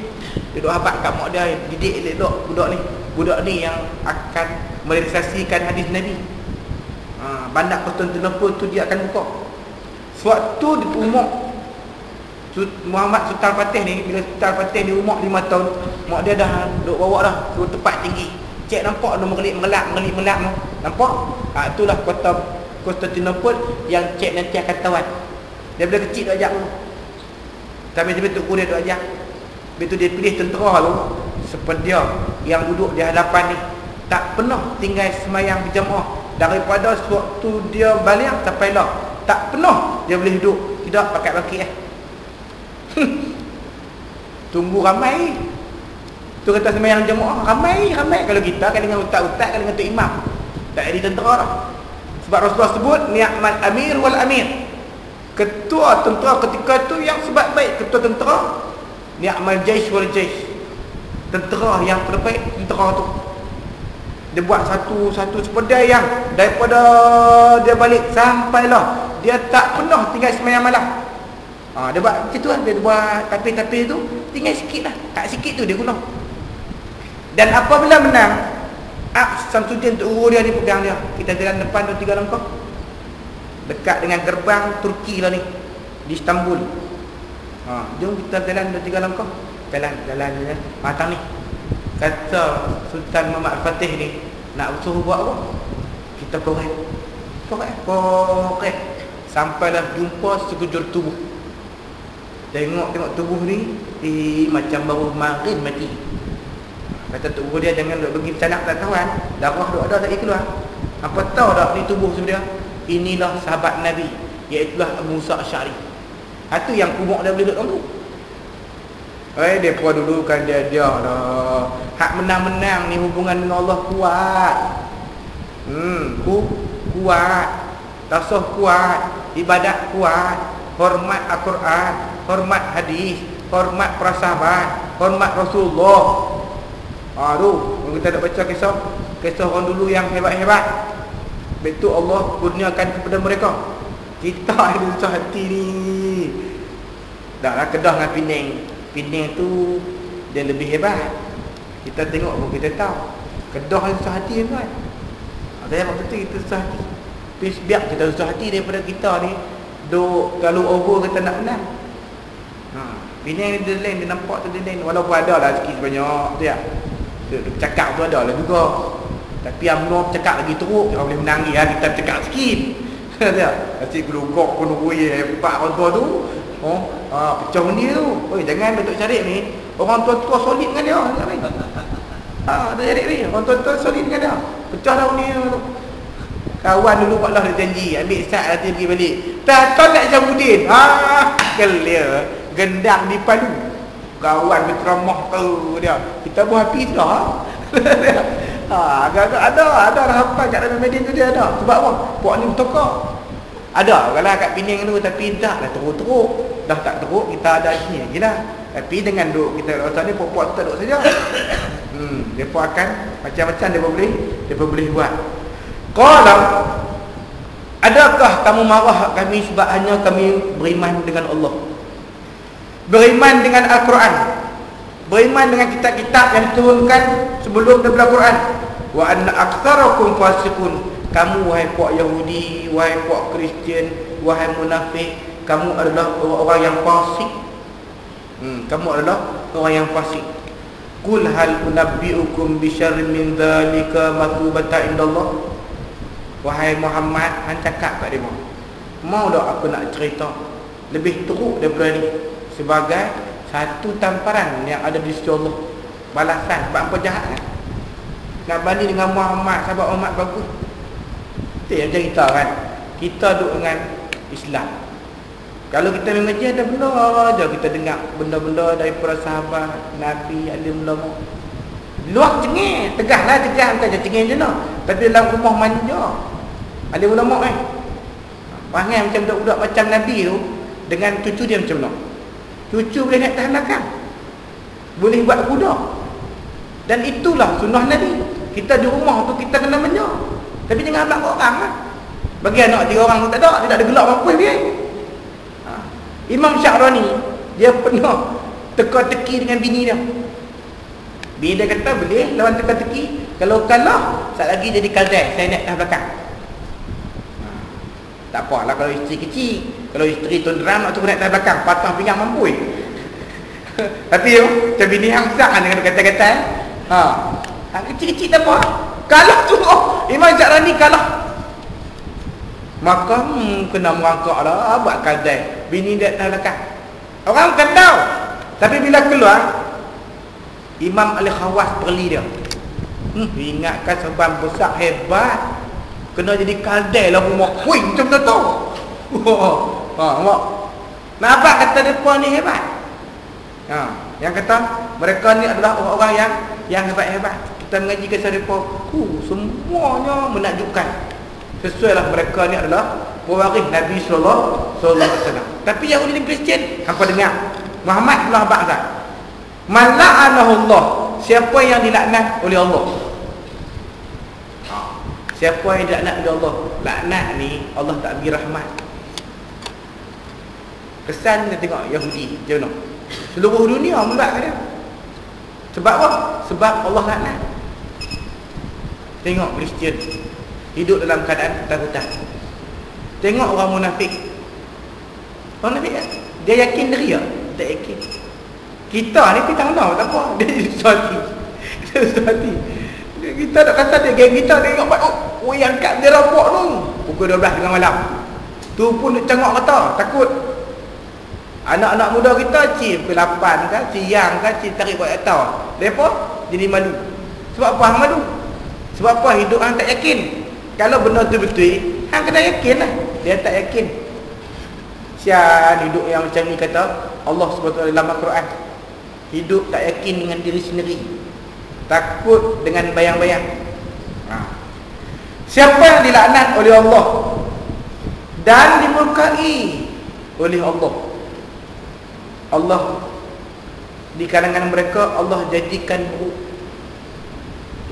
Dia duk habaq kat mak dia, didik elok budak ni. Budak ni yang akan merealisasikan hadis Nabi. Bandar Konstantinopel tu dia akan buka. Sewaktu di umur Muhammad Sultan Fatih ni, bila Sultan Fatih ni umur 5 tahun, mak dia dah duk bawa dah ke tempat tinggi. Cik nampak dia mengelak tu. Nampak? Itulah kota Konstantinopel yang cik nanti akan tawan. Dia bila kecil dia ajak dulu. Tapi Tok Guru dia duk ajak. Begitu dia pilih tentera tu, sepedia yang duduk di hadapan ni tak pernah tinggal semayang berjamaah. Daripada sewaktu dia balik sampai lah, tak pernah dia boleh duduk tidak pakai baki Tunggu ramai. Tu kata semayang jemaah ramai. Kalau kita kan dengan ustaz-ustaz, kan dengan tok imam. Tak ada tentera dah. Sebab Rasulullah sebut ni'mal amir wal amir. Ketua tentera ketika tu yang sebab baik. Ketua tentera ni'mal jaish wal jaish. Tentera yang terbaik tentera tu. Dia buat satu sepeda yang daripada dia balik sampailah dia tak pernah tinggal semayang malam. Dia buat macam tu lah. Dia buat tapi tu tinggal sikit lah. Kat sikit tu dia guna. Dan apabila menang, Syamsuddin Tok Guru dia ni pegang dia. Kita jalan depan tu 3 langkah. Dekat dengan gerbang Turki lah ni, di Istanbul. Jom kita jalan 2-3 langkah. Jalan matang ni. Kata Sultan Muhammad Fatih ni, nak suruh buat apa? Kita korek. Sampailah jumpa sekujur tubuh. Tengok tubuh ni macam baru marin mati. Kata Tok Guru dia, jangan duk pergi bercanak tak kawan. Darah duk ada tak keluar. Apa tahu tak ni tubuh sebenarnya? Inilah sahabat Nabi, iaitulah Abu Musa Asy'ari. Itu yang kubur dia boleh duduk dalam tu. Dia pun dulukan dia dah. Hak menang-menang ni hubungan dengan Allah kuat. Kuat. Tasawuf kuat, ibadat kuat, hormat Al-Quran, hormat hadis, hormat para sahabat, hormat Rasulullah. Kita nak baca kisah orang dulu yang hebat-hebat. Betul Allah kurniakan kepada mereka. Kita ada susah hati ni. Dah lah Kedah dengan Penang tu dia lebih hebat. Kita tengok pun kita tahu. Kedah susah hati kan. Ada yang betul kita susah hati. Biar kita susah hati daripada kita ni kalau over kita nak menang. Penang ni dia lain, dia nampak tu dia lain. Walaupun ada lah sikit sebanyak dia. Dia cakap tu ada lah juga. Tapi UMNO cakap lagi teruk, dia boleh menang lagi. Kita cakap sikit. Dia kasi gelugok pun hebat orang tua tu. Pecah benda tu. Jangan Datuk Syarif ni, orang tua-tua solid dengan dia. Datuk Syarif ni, orang tua-tua solid dengan dia. Pecah dah benda tu. Kawan dulu Pak Lah dah janji ambil sat nanti pergi balik. Datang nak Jambudin. Kelia gendang di Palu. Kawan berceramah tu dia. Kita buat api dah. Agak-agak ada harapan kat dalam Madin tu dia ada. Sebab apa? Puak ni bertokak. Ada kalau kat Penang tu tapi dah teruk-teruk. Dah tak teruk kita ada sini ajalah. Tapi dengan duk kita rasa ni puak-puak kita duk saja. Depa akan macam-macam depa boleh buat. Qala, adakah kamu marah kami sebab hanya kami beriman dengan Allah, beriman dengan Al-Quran, beriman dengan kitab-kitab yang diturunkan sebelum daripada Al-Quran. Wa anna aktsarakum fasiqun, kamu wahai puak Yahudi, wahai puak Kristian, wahai munafik, kamu adalah orang yang fasik. Kamu adalah orang yang fasik. Qul hal unabbiukum bi syarrin min dzalika mathubata indallah. Wahai Muhammad, hang cakap kat dia, mau tak aku nak cerita lebih teruk daripada ni sebagai satu tamparan yang ada di sisi Allah, balasan sebab apa jahat kan? Nak banding dengan Muhammad, sahabat Muhammad bagus. Itu yang cerita kan. Kita duduk dengan Islam. Kalau kita mengaji ada benda aja kita dengar benda-benda daripada sahabat Nabi, alim ulama. Luak cengih, tegahlah tegah, bukan cengih je noh. Tapi dalam rumah manja. Alim ulama panggil macam budak-budak macam Nabi tu dengan cucu dia macam mana? Cucu boleh naik tahan belakang, boleh buat kuda. Dan itulah sunnah Nabi. Kita di rumah tu kita kena manja. Tapi jangan amak orang lah. Bagi anak 3 orang tu tak ada, dia tak ada gelak mampu dia. Imam Sya'rani dia pernah teka-teki dengan bini dia. Bini dia kata boleh lawan teka-teki, kalau kalah sat lagi jadi kaldai, saya naik atas belakang. Tak apalah kalau isteri kecil. Kalau isteri tuan dram nak turun naik atas belakang, patah pinggang mampu. Tapi macam bini hang besar dengan kata-kata hang kecil-kecil tak apa. Kalah tu Imam Sya'rani kalah. Maka kena merangkak lah, buat kaldai. Bini dia atas belakang. Orang bukan tahu. Tapi bila keluar, Imam Al-Khawas perli dia. Ingatkan sebab besar hebat, kena jadi kaldai lah rumah. Wih, macam tu. Nampak? Nampak kata mereka ni hebat. Yang kata mereka ni adalah orang-orang yang hebat-hebat. Kita mengaji kisah mereka, semuanya menakjubkan. Sesuailah mereka ni adalah pewaris Nabi sallallahu alaihi wasallam. Tapi Yahudi dan Kristian, hampa dengar Muhammad belah ba'za. Man la'anahu Allah, siapa yang dilaknat oleh Allah. Siapa yang dilaknat oleh Allah. Laknat ni Allah tak bagi rahmat. Kesan kita tengok Yahudi macam mana? Seluruh dunia membuat dia. Sebab apa? Sebab Allah laknat. Tengok Kristian hidup dalam keadaan ketakutan. Tengok orang munafik. Orang munafik kan? Dia yakin diri tak? Tak yakin. Kita ni kita tahu tak apa. Dia susah hati. Kita nak kata dia geng kita tengok yang kat dia rapok tu pukul 12 tengah malam. Tu pun dia cengok kata, takut anak-anak muda kita pukul 8 kan, siang kan, tarik buat atau. Depa jadi malu. Sebab apa hang malu? Sebab apa hidup hang tak yakin? Kalau benda tu betul, hang kena yakin lah. Dia tak yakin. Sian hidup yang macam ni kata Allah SWT dalam Al-Quran. Hidup tak yakin dengan diri sendiri, takut dengan bayang-bayang. Siapa yang dilaknat oleh Allah dan dimurkai oleh Allah, Allah di kalangan mereka Allah jadikan buruk.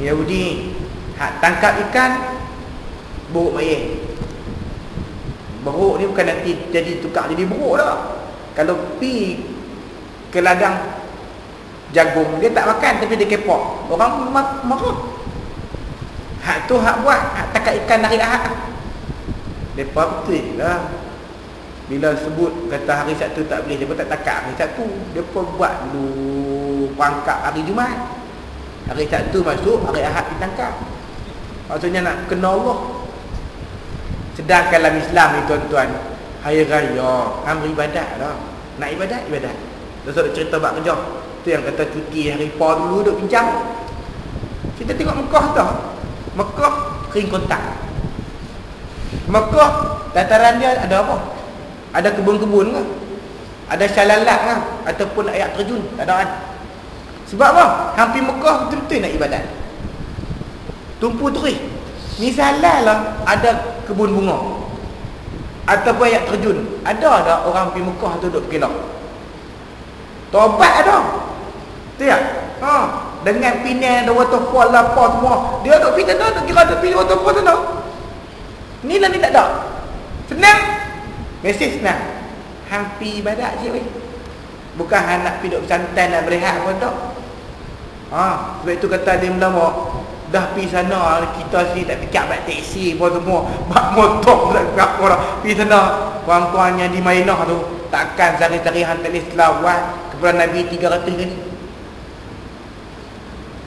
Yahudi hak tangkap ikan buruk mayat. Buruk ni bukan nanti jadi tukar jadi buruk dah. Kalau pi ke ladang jagung, dia tak makan tapi dia kepok, orang marah. Hak tu hak buat, hak tangkap ikan hari Ahad. Depa betul lah. Bila sebut kata hari Sabtu tak boleh, depa tak tangkap hari Sabtu. Depa buat dulu pangkap hari Jumaat. Hari Sabtu masuk, hari Ahad ditangkap. Maksudnya nak kena Allah. Sedangkan dalam Islam ni tuan-tuan, hari raya, hang beribadat dah. Nak ibadat, ibadat. Terus cerita bab kerja. Tu yang kata cuti hari pa dulu duk bincang. Kita tengok Mekah dah. Mekah kering kontak. Mekah dataran dia ada apa? Ada kebun-kebun ke? Ada syalalat ke? Ataupun air terjun? Tak ada kan? Sebab apa? Hampir Mekah betul-betul nak ibadat. Tumpu terus. Misalnya lah ada kebun bunga ataupun air terjun. Ada orang pergi Mekah tu duduk berkelak. Tobat ada. Betul tak? Dengan Penang ada waterfall lah apa semua. Dia duduk pergi sana, kira duduk pergi waterfall sana. Ni lah ni tak ada. Senang. Mesej senang. Hampir ibadat je weh. Bukan nak pergi duduk bersantai nak berehat pun tak. Sebab itu kata dia melawak. Dah pergi sana, kita sini tak fikir bak teksi pun semua. Bak motor pula berapa orang. Pergi sana, puan-puan yang di Mainah tu takkan sehari-hari hantar selawat kepada Nabi 300 kali.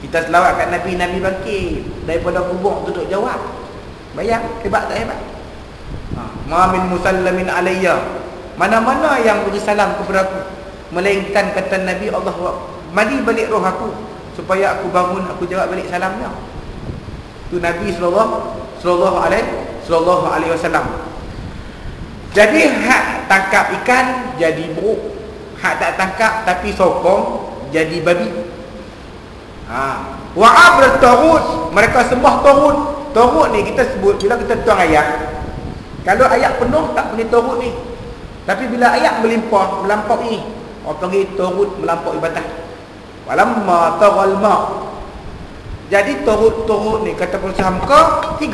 Kita selawat kat Nabi, Nabi bangkit daripada kubur duduk jawab. Bayang, hebat tak hebat? Ma min musallamin alayya. Mana-mana yang beri salam kepada aku, melainkan kata Nabi, Allah mari balik roh aku supaya aku bangun, aku jawab balik salamnya. Tu Nabi sallallahu alaihi wasallam. Jadi hak tangkap ikan jadi buruk, hak tak tangkap tapi sokong jadi babi. Wa abrat tarut, mereka sembah tarut. Tarut ni kita sebut bila kita tuang ayat. Kalau ayat penuh tak panggil tarut ni. Tapi bila ayat melimpah, melampaui, orang panggil tarut melampaui batas. Walamma taghal ma. Jadi tarut ni kata Profesor Hamka 3.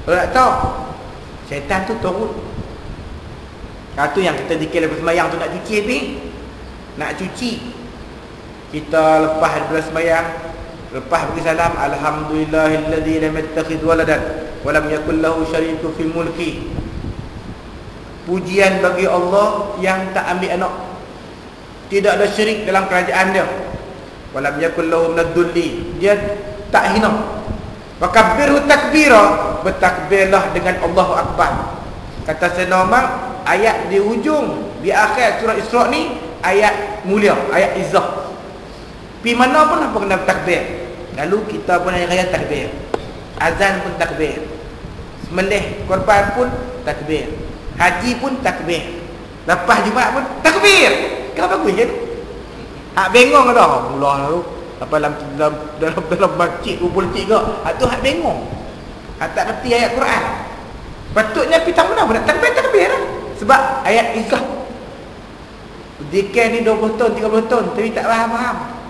Kalau tak tahu, syaitan tu tarut. Itu yang kita dikir lepas sembahyang tu nak cuci ni. Nak cuci. Kita lepas daripada sembahyang, lepas bagi salam, alhamdulillahilladzi lam yattakhidh waladan wa lam yakul lahu syarikun fil mulki. Pujian bagi Allah yang tak ambil anak, tidak ada syirik dalam kerajaan dia. Walam yakul lahu minadh-dhulli, dia tak hina. Wa kabbirhu takbira, bertakbirlah dengan Allahu akbar. Kata Sayyidina Umar, ayat di hujung di akhir surah Isra ni ayat mulia, ayat izzah. Pi mana pun apa kena takbir. Lalu kita pun raya takbir. Azan pun takbir. Sembelih korban pun takbir. Haji pun takbir. Lepas Jumaat pun takbir. Kenapa bagus je tu? Hak bengong ke dah? Mula lalu apa dalam masjid politik ke? Hak tu hak bengong. Hak tak reti ayat Quran. Patutnya kita mana pun nak takbir lah. Sebab ayat izzah. Zikir ni 20 tahun, 30 tahun tapi tak faham-faham.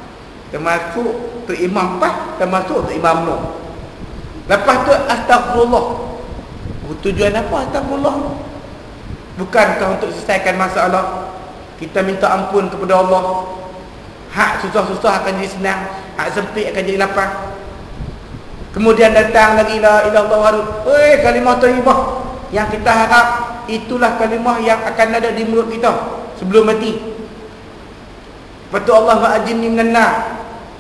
Termasuk tu Imam Pah, termasuk tu Imam Nur. Lepas tu astagfirullah. Tujuan apa astagfirullah? Bukankah untuk selesaikan masalah? Kita minta ampun kepada Allah. Hak susah-susah akan jadi senang, hak sempit akan jadi lapang. Kemudian datang lagi la ilaha illallah. Kalimah thayyibah yang kita harap itulah kalimah yang akan ada di mulut kita sebelum mati. Lepas tu Allah ma'ajinni minan nar,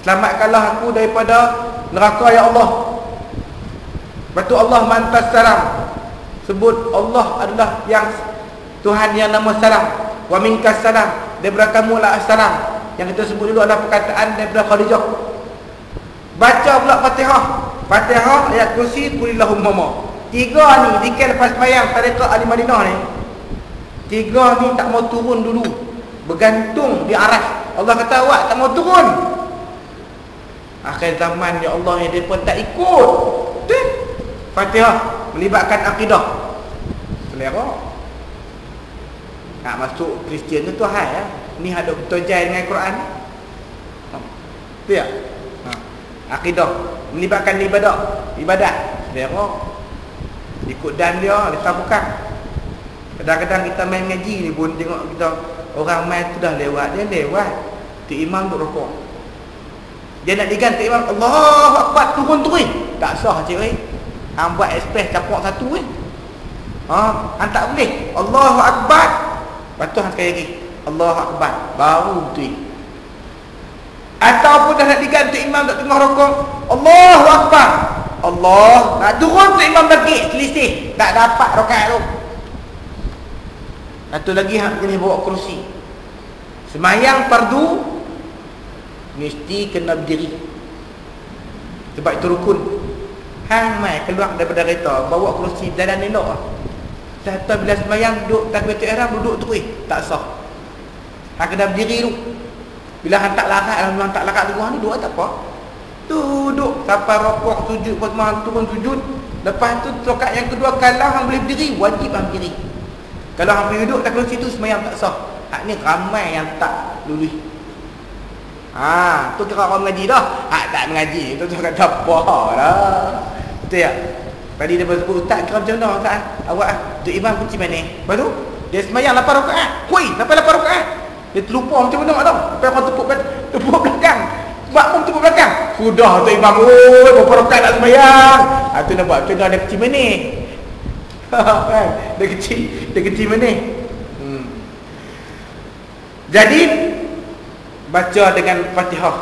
selamatkanlah aku daripada neraka ya Allah. Lepas tu Allah mantas salam, sebut Allah adalah yang Tuhan yang nama salam. Wa minkas salam, daripada kamu lah assalam. Yang kita sebut dulu adalah perkataan daripada Khadijah. Baca pula Fatihah. Fatihah, ayat kursi, kulillahumma. 3 ni zikir lepas sembahyang tarekat ahli Madinah ni. 3 ni tak mau turun dulu, bergantung di aras. Allah kata awak tak mau turun. Akhir zaman ya Allah yang dia pun tak ikut. Fatihah melibatkan akidah. Selera. Nak masuk Kristian tu hai ya. Ni ada bertojai dengan Quran. Betul tak? Akidah melibatkan ibadat. Selera. Ikut dan dia letak bukan. Kadang-kadang kita main ngaji ni pun tengok kita orang main tu dah lewat, dia lewat. Tu imam duk rokok. Dia nak diganti imam, Allahu Akbar, turun-turun. Tak sah cik oi. Hang buat express campur satu kan. Hang tak boleh. Allahu Akbar. Lepas tu hang sekali lagi, Allahu Akbar, baru betul. Ataupun dah nak diganti imam duk tengah rokok, Allahu Akbar. Allah, nak turun tu imam bagi selisih, tak dapat rakaat tu. Satu lagi hang kena bawa kerusi. Sembahyang fardu mesti kena berdiri. Sebab itu rukun. Hang mai keluar daripada kereta, bawa kerusi jalan elok ah. Dah tahu bila sembahyang duduk takbiratul ihram duduk terus, tak sah. Hang kena berdiri dulu. Bila hang tak larat, memang tak larat dulu hang duduk tak apa. Duduk sampai rokok sujud pasal turun sujud. Lepas tu rakaat yang kedua kalau hang boleh berdiri, wajib hang berdiri. Kalau hang pergi duduk tak kerusi tu sembahyang tak sah. Hak ni ramai yang tak lulus. Tu kira orang mengaji dah. Hak tak mengaji tu kata apa dah. Betul tak? Tadi dia sebut ustaz kira macam mana ustaz? Awak duk imam kunci mana? Lepas tu dia sembahyang 8 rakaat. Hui, sampai 8 rakaat. Dia terlupa macam mana tak tahu. Sampai orang tepuk belakang. Makmum tepuk belakang. Sudah tu imam oi berapa rakaat nak sembahyang. Tu nampak tu dah kecil mana? Kan? Dia kecil mana? Jadi baca dengan Fatihah.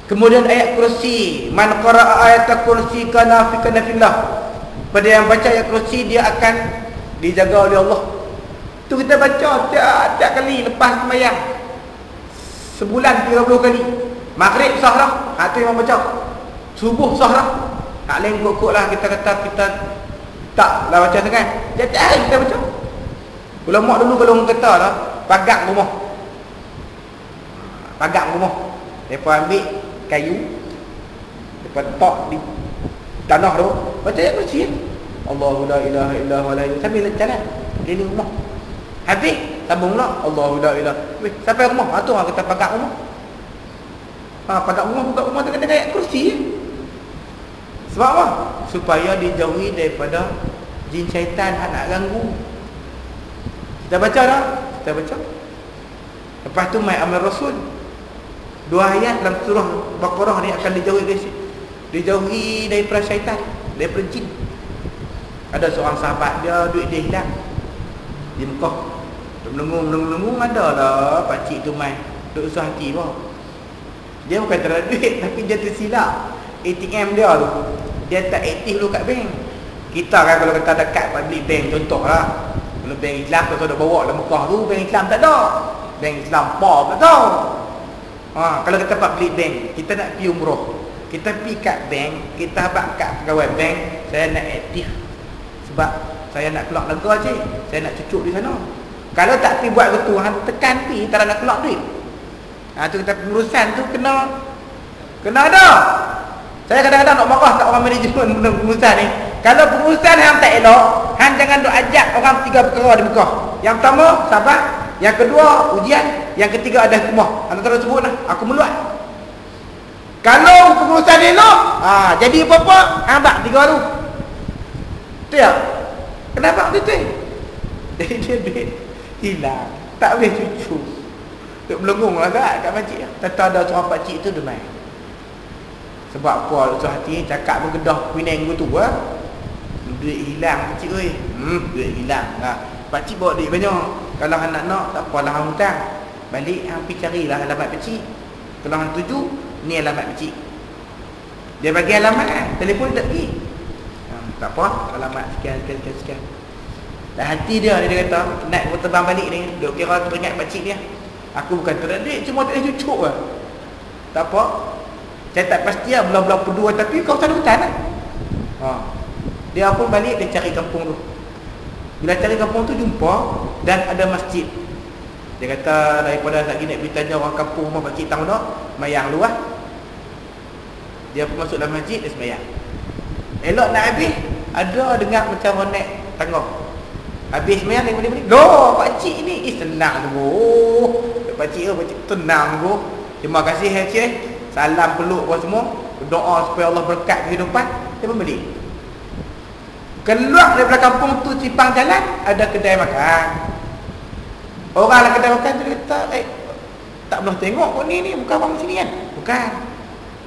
Kemudian ayat kursi, man qara'a ayat kursi kana fi kanafillah. Pada yang baca ayat kursi dia akan dijaga oleh Allah. Tu kita baca tiap kali lepas sembahyang. Sebulan 30 kali. Maghrib sahrak, tu yang baca. Subuh sahrak. Tak lain kok-koklah kita kata kita taklah baca sangat. Tiap hari kita baca. Ulama dulu kalau orang kata lah pagar rumah. Mereka ambil kayu, mereka letak di tanah tu, baca ayat kursi. Allahu la ilaha illa huwa la ilaha sambil jalan keliling rumah. Habis sambung pula Allahu la ilaha. Sampai rumah, tu orang kata pagar rumah. Pagar rumah buka rumah dengan ayat kursi. Sebab apa? Supaya dijauhi daripada jin syaitan yang nak ganggu. Kita baca dah? Kita baca. Lepas tu mai amal Rasul. 2 ayat dalam surah Baqarah ni akan dijauhi daripada syaitan, daripada jin. Ada seorang sahabat dia duit dia hilang di Mekah. Menunggu ada lah pakcik tu mai duk usah hati apa. Dia bukan tak ada duit tapi dia tersilap. ATM dia tu dia tak aktif dulu kat bank. Kita kan kalau kata dekat beli bank contohlah. Kalau bank Islam tu ada bawa dalam Mekah tu, bank Islam tak ada. Bank Islam pop tak tahu. Kalau kita dapat beli bank, kita nak pergi umrah, kita pergi kat bank, kita habaq kat pegawai bank, saya nak aktif sebab saya nak keluar negara je, saya nak cucuk di sana. Kalau tak pergi buat begitu, hang tekan pergi tak nak keluar duit. Tu kita pengurusan tu kena ada. Saya kadang-kadang nak marah kat orang manajemen pengurusan ni. Kalau pengurusan hang tak elok, hang jangan duk ajak orang 3 perkara di Mekah. Yang pertama sabar, yang kedua ujian, yang ketiga ada hukumah. Anda terus sebut lah, aku meluat. Kalau pengurusan elok, jadi apa-apa, abang 3 tu. Betul tak? Kenapa betul? Jadi dia duit hilang, tak boleh cucu. Duk melenggung lah kat makcik. Tata ada seorang pakcik tu demai. Sebab apa tu hati cakap bergedah Penang tu duit hilang pakcik oi. Duit hilang. Pakcik bawa duit banyak. Kalau hang nak tak apalah hang hutang. Balik hang pergi carilah alamat pakcik. Kalau hang tuju, ni alamat pakcik. Dia bagi alamat, telefon tak pergi. Tak apa, alamat sekian. Dah hati dia kata nak terbang balik ni, duk kira teringat pakcik dia. Aku bukan tak ada duit, cuma tak ada cucuk lah. Tak apa. Saya tak pasti lah bulan-bulan kedua, tapi kau tak ada hutan lah. Dia pun balik, dia cari kampung tu. Bila cari kampung tu jumpa dan ada masjid. Dia kata daripada lagi nak beritahu tanya orang kampung rumah pakcik tahu tak, mayang luar. Dia pun masuk dalam masjid, dia sembahyang. Elok nak habis, ada dengar macam orang naik tangga. Habis sembahyang dia boleh. Loh, pakcik ni senang tu. Pakcik tenang tu. Terima kasih cik. Salam peluk apa semua, doa supaya Allah berkat kehidupan. Dia pun balik. Keluar daripada kampung tu, simpang jalan ada kedai makan. Orang lah kedai makan tu kata, tak boleh tengok kau ni bukan orang sini kan? Bukan.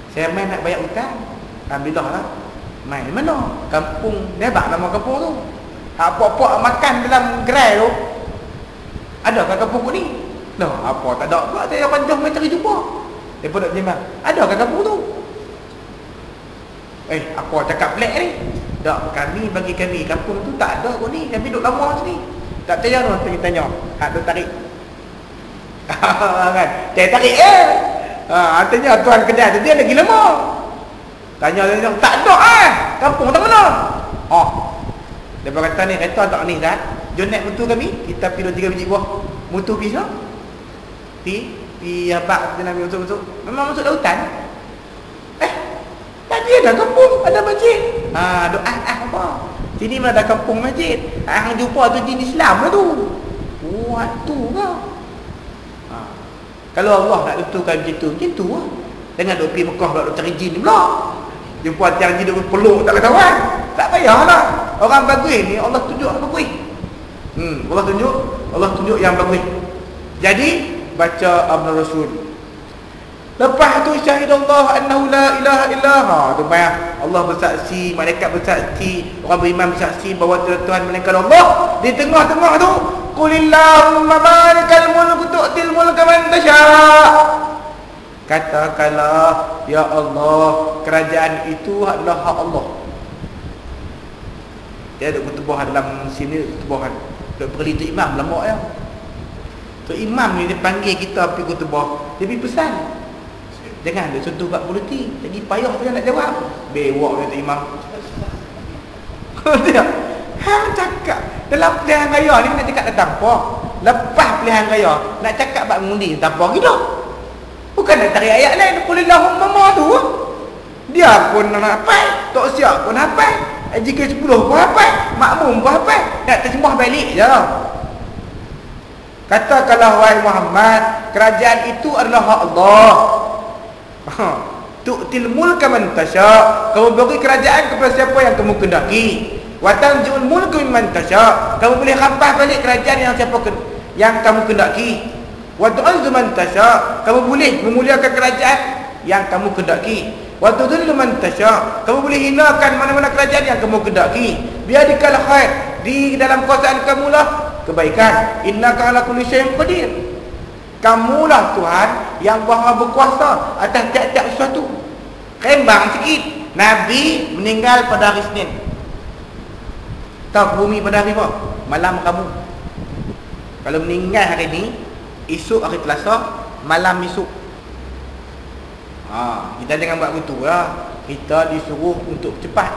Saya main nak bayar hutang. Alhamdulillah lah. Main mana? Kampung Debak nama kampung tu. Apa-apa makan dalam gerai tu. Ada kat kampung ni? Dah, apa tak ada pula. Saya akan jom cari jumpa. Dia pun nak bimbang. Ada kat kampung tu? Apa cakap black ni? Tak, bagi kami kampung tu tak ada kot ni. Kami duduk lama sini. Tak percaya tu kita tanya. Hak tu tarik. Kan? Dia tarik artinya tuan kedai tu dia lagi lama. Tanya tak ada Kampung tak mana? Dia berkata ni, kereta tak ni Zat. Jom naik motor kami, kita pergi 2-3 biji buah. Motor pergi sana. Pergi habak kita nak masuk. Memang masuk lautan. Tadi ada kampung, ada masjid. Doa apa? Sini mana ada kampung masjid. Hang jumpa tu din Islam lah tu. Buat tu kau. Kalau Allah nak tentukan macam tu lah. Jangan duk pergi Mekah duk cari jin pula. Jumpa tiang jin duk peluk tak kawan. Tak payahlah. Orang bagus ni Allah tunjuk yang bagus. Allah tunjuk yang bagus. Jadi baca Amal Rasul. Lepas tu syahidallah annahu la ilaha illallah. Tu bayar Allah bersaksi, malaikat bersaksi, orang beriman bersaksi bahawa tiada Tuhan melainkan Allah. Di tengah-tengah tu, qulillahumma malikal mulk tu'til mulka man tasha. Katakanlah, ya Allah, kerajaan itu adalah hak Allah. Dia ada kutubuhan dalam sini, kutubuhan. Duk pergi tu imam lama ya. Tu imam ni dia panggil kita pergi kutubah. Dia pergi pesan. Jangan dia sentuh kat politi. Lagi payah tu nak jawab. Bewak dia tu imam. Dia hang cakap dalam pilihan raya ni nak cakap datang apa? Lepas pilihan raya nak cakap bab mengundi tak apa gitu. Bukan nak tarik ayat lain. Qulillahumma ma tu. Dia pun nak hafal, tok siap pun hafal, JK 10 pun hafal, makmum pun hafal. Nak terjemah balik je. Katakanlah wahai Muhammad, kerajaan itu adalah hak Allah. Tu'til mulka man tasha. Kamu bagi kerajaan kepada siapa yang kamu kehendaki. Wa tanzi'ul mulka mimman tasha. Kamu boleh rampas balik kerajaan yang kamu kehendaki. Wa tu'izzu man tasha. Kamu boleh memuliakan kerajaan yang kamu kehendaki. Wa tudhillu man tasha. Kamu boleh hinakan mana-mana kerajaan yang kamu kehendaki. Biadikal khair. Di dalam kuasaan kamulah kebaikan. Innaka ala kulli syai'in qadir. Kamulah Tuhan yang Maha berkuasa atas tiap-tiap sesuatu. Kembang sikit. Nabi meninggal pada hari Senin. Tahu bumi pada hari apa? Malam kamu. Kalau meninggal hari ni, esok hari Selasa, malam esok. Kita jangan buat begitu lah. Kita disuruh untuk cepat.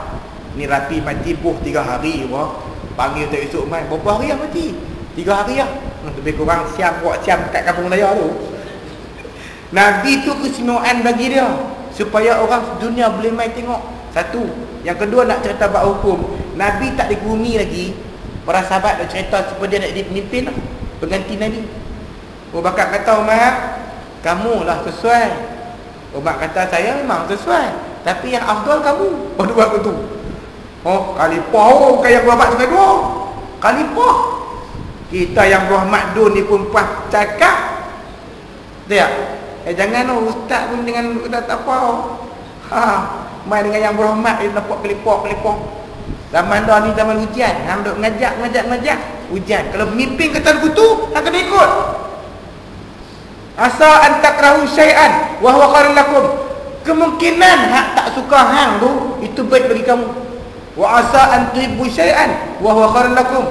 Ni rapi mati buh 3 hari apa. Panggil untuk esok mai. Berapa hari lah mati? 3 hari lah. Lebih kurang siam buat siam kat kampung raya tu. Nabi tu keistimewaan bagi dia supaya orang dunia boleh mai tengok. Satu. Yang kedua nak cerita bab hukum. Nabi tak digumi lagi. Para sahabat nak cerita supaya dia nak jadi pemimpin lah. Pengganti Nabi. Bakar kata Umar, kamulah sesuai. Umar kata saya memang sesuai, tapi yang afdal kamu. Dia buat begitu. Khalifah bukan yang berhormat sebagai dua. Khalifah. Kita yang berhormat dun ni pun pas cakap. Tak? Jangan ustaz pun dengan tak apa. Main dengan yang berhormat dia nampak kelipah. Zaman dah ni zaman ujian. Hang duk ngajak ujian. Kalau pemimpin kata begitu, hang kena ikut. Asa an takrahu syai'an wa huwa khairul lakum. Kemungkinan hak tak suka hang tu itu baik bagi kamu. Wa asa an tuhibbu syai'an wa huwa khairul lakum.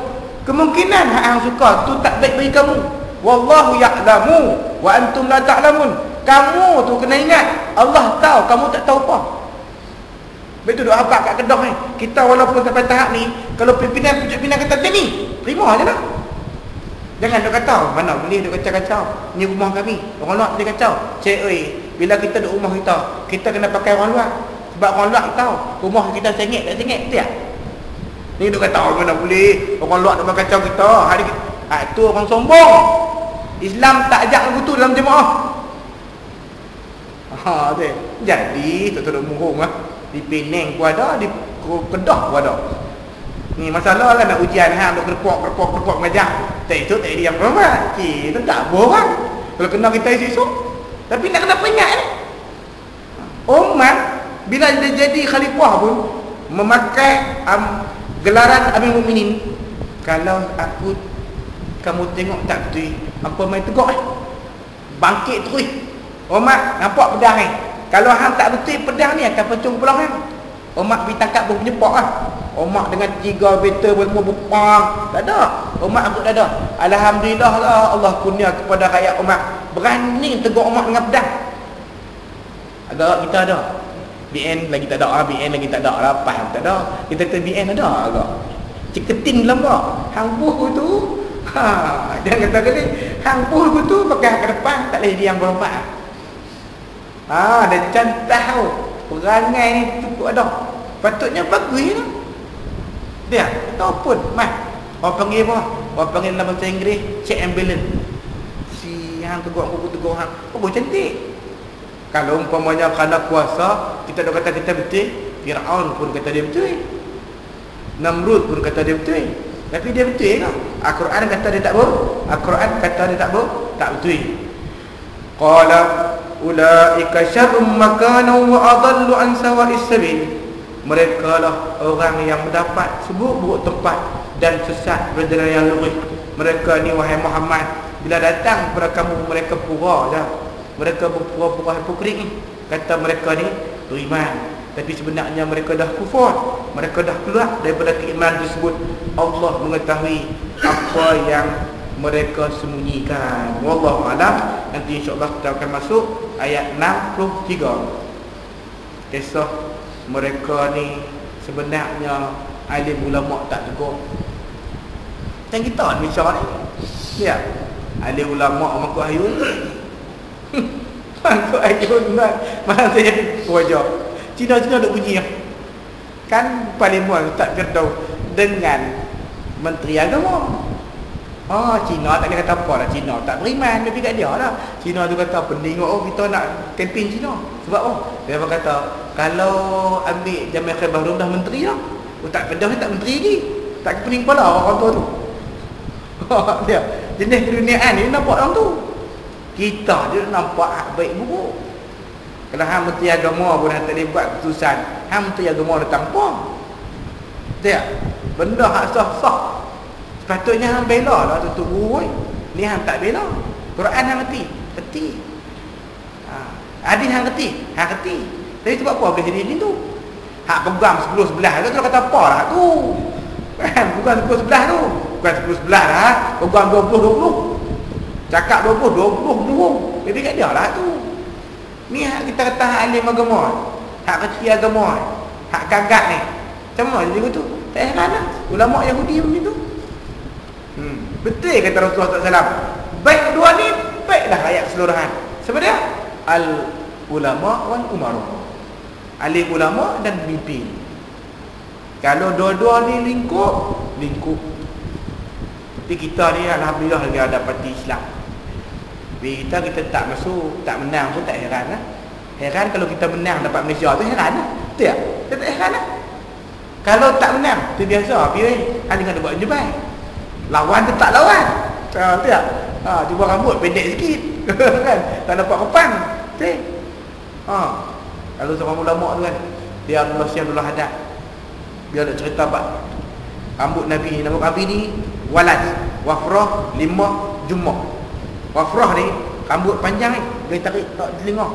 Kemungkinan hak hang suka tu tak baik bagi kamu. Wallahu ya'lamu wa antum la ta'lamun. Kamu tu kena ingat, Allah tahu, kamu tak tahu apa. Betul duk habaq kat Kedah ni. Kita walaupun sampai tahap ni, kalau pimpinan pucuk pimpinan kata macam ni, terima aje lah. Jangan duk kacau, mana boleh duk kacau-kacau. Ni rumah kami, orang luar boleh kacau. Cik oi, bila kita duk rumah kita kena pakai orang luar. Sebab orang luar tahu rumah kita sengit tak sengit, betul tak? Ni duk kata mana boleh orang luar nak kacau kita. Hari tu orang sombong. Islam tak ajak begitu dalam jemaah. Tu. Jadi tak tahu muhung lah. Di Penang pun ada, di Kedah pun ada. Ni masalah lah nak ujian hang duk kerpok ngajak. Tak esok tak dia yang berhormat. Kita tak apa orang. Kalau kena kita esok. Tapi nak kena peringat ni. Umar bila dia jadi khalifah pun memakai gelaran Amir Mukminin. Kalau kamu tengok tak betul, apa main tegak bangkit terus. Umar nampak pedang ni. Kalau hang tak betul pedang ni akan pencung kepala hang. Umar pergi tangkap pun penyepak lah. Umar dengan 3 better semua bupang. Tak ada. Umar aku tak ada. Alhamdulillah lah Allah kurnia kepada rakyat Umar. Berani tegak Umar dengan pedang. Agak kita ada. BN lagi tak ada, BN lagi tak ada, lepas tak ada. Kita kata BN ada agak. Ceketin lembak. Hang buh tu. Jangan kata kali hang buh tu pakai ke depan tak boleh diam berempat. Dah cantah tau. Perangai ni cukup ada. Patutnya bagus lah. Dia tahu pun mas. Orang panggil apa? Orang panggil dalam bahasa Inggeris check and balance. Si hang tegur hang. Oh cantik. Kalau umpamanya kerana kuasa, kita dah kata kita betul. Fir'aun pun kata dia betul. Namrud pun kata dia betul. Tapi dia betul ke? Al-Quran kata dia tak betul. Al-Quran kata dia tak betul. Tak betul. Qala ulaika syarrum makanan wa adallu an sawa'is sabil. Mereka lah orang yang mendapat seburuk-buruk tempat dan sesat berjalan yang lurus. Mereka ni wahai Muhammad, bila datang kepada kamu mereka pura dah. Mereka berpura-pura hipokrit ni. Kata mereka ni beriman, tapi sebenarnya mereka dah kufur. Mereka dah keluar daripada keimanan tersebut. Allah mengetahui apa yang mereka sembunyikan. Wallahu a'lam. Nanti insya-Allah kita akan masuk ayat 63. Kisah mereka ni sebenarnya alim ulama tak tegur. Macam kita Malaysia ni. Ya. Alim ulama makuk ayun. Makuk ayun mana saya wajah. Cina-Cina duk bunyi kan parlimen tak Firdaus dengan menteri agama. Cina tak boleh kata apa lah. Cina tak beriman tapi kat dia lah. Cina tu kata pening kita nak kempen Cina. Sebab dia kata kalau ambil Jamil Khair Bahru dah menteri lah. Tak Firdaus tak menteri lagi. Tak pening kepala orang tua tu. Dia jenis keduniaan ni nampak orang tu. Kita dia nampak baik buruk. Kalau hang menteri agama pun tak boleh buat keputusan, hang menteri agama datang apa? Tak? Benda hak sah-sah. Sepatutnya hang bela lah tutup guru. Ni hang tak bela. Quran hang reti. Hadis hang reti. Tapi sebab apa boleh jadi macam tu? Hak pegang 10 sebelah tu kata apa lah tu? Kan bukan 10 sebelah tu. Bukan 10 sebelah lah. Pegang 20. Cakap 20. Jadi kat dia lah tu. Ni hak kita kata hak alim agama. Hak kecil agama. Hak gagak ni. Macam mana dia tu? Tak heran lah. Ulama Yahudi macam tu. Betul kata Rasulullah SAW. Baik dua ni, baiklah ayat keseluruhan. Sebab dia al-ulama wal umara. Alim ulama dan pemimpin. Kalau dua-dua ni lingkup. Tapi kita ni alhamdulillah lagi ada parti Islam. Bila kita tak masuk, tak menang pun tak heran lah. Heran kalau kita menang dapat Malaysia tu heran lah. Betul tak? Kita tak heran lah. Kalau tak menang, tu biasa. Ada dengan buat jebai. Lawan tu tak lawan. Betul tak? Cuba rambut pendek sikit. Kan? Tak dapat kepang. Betul? Kalau seorang ulama tu kan, dia Allah siap dulu hadap. Dia nak cerita apa? Rambut Nabi ni walad, wafrah, limah, jummah. Wafrah ni rambut panjang ni, boleh tarik tak telinga.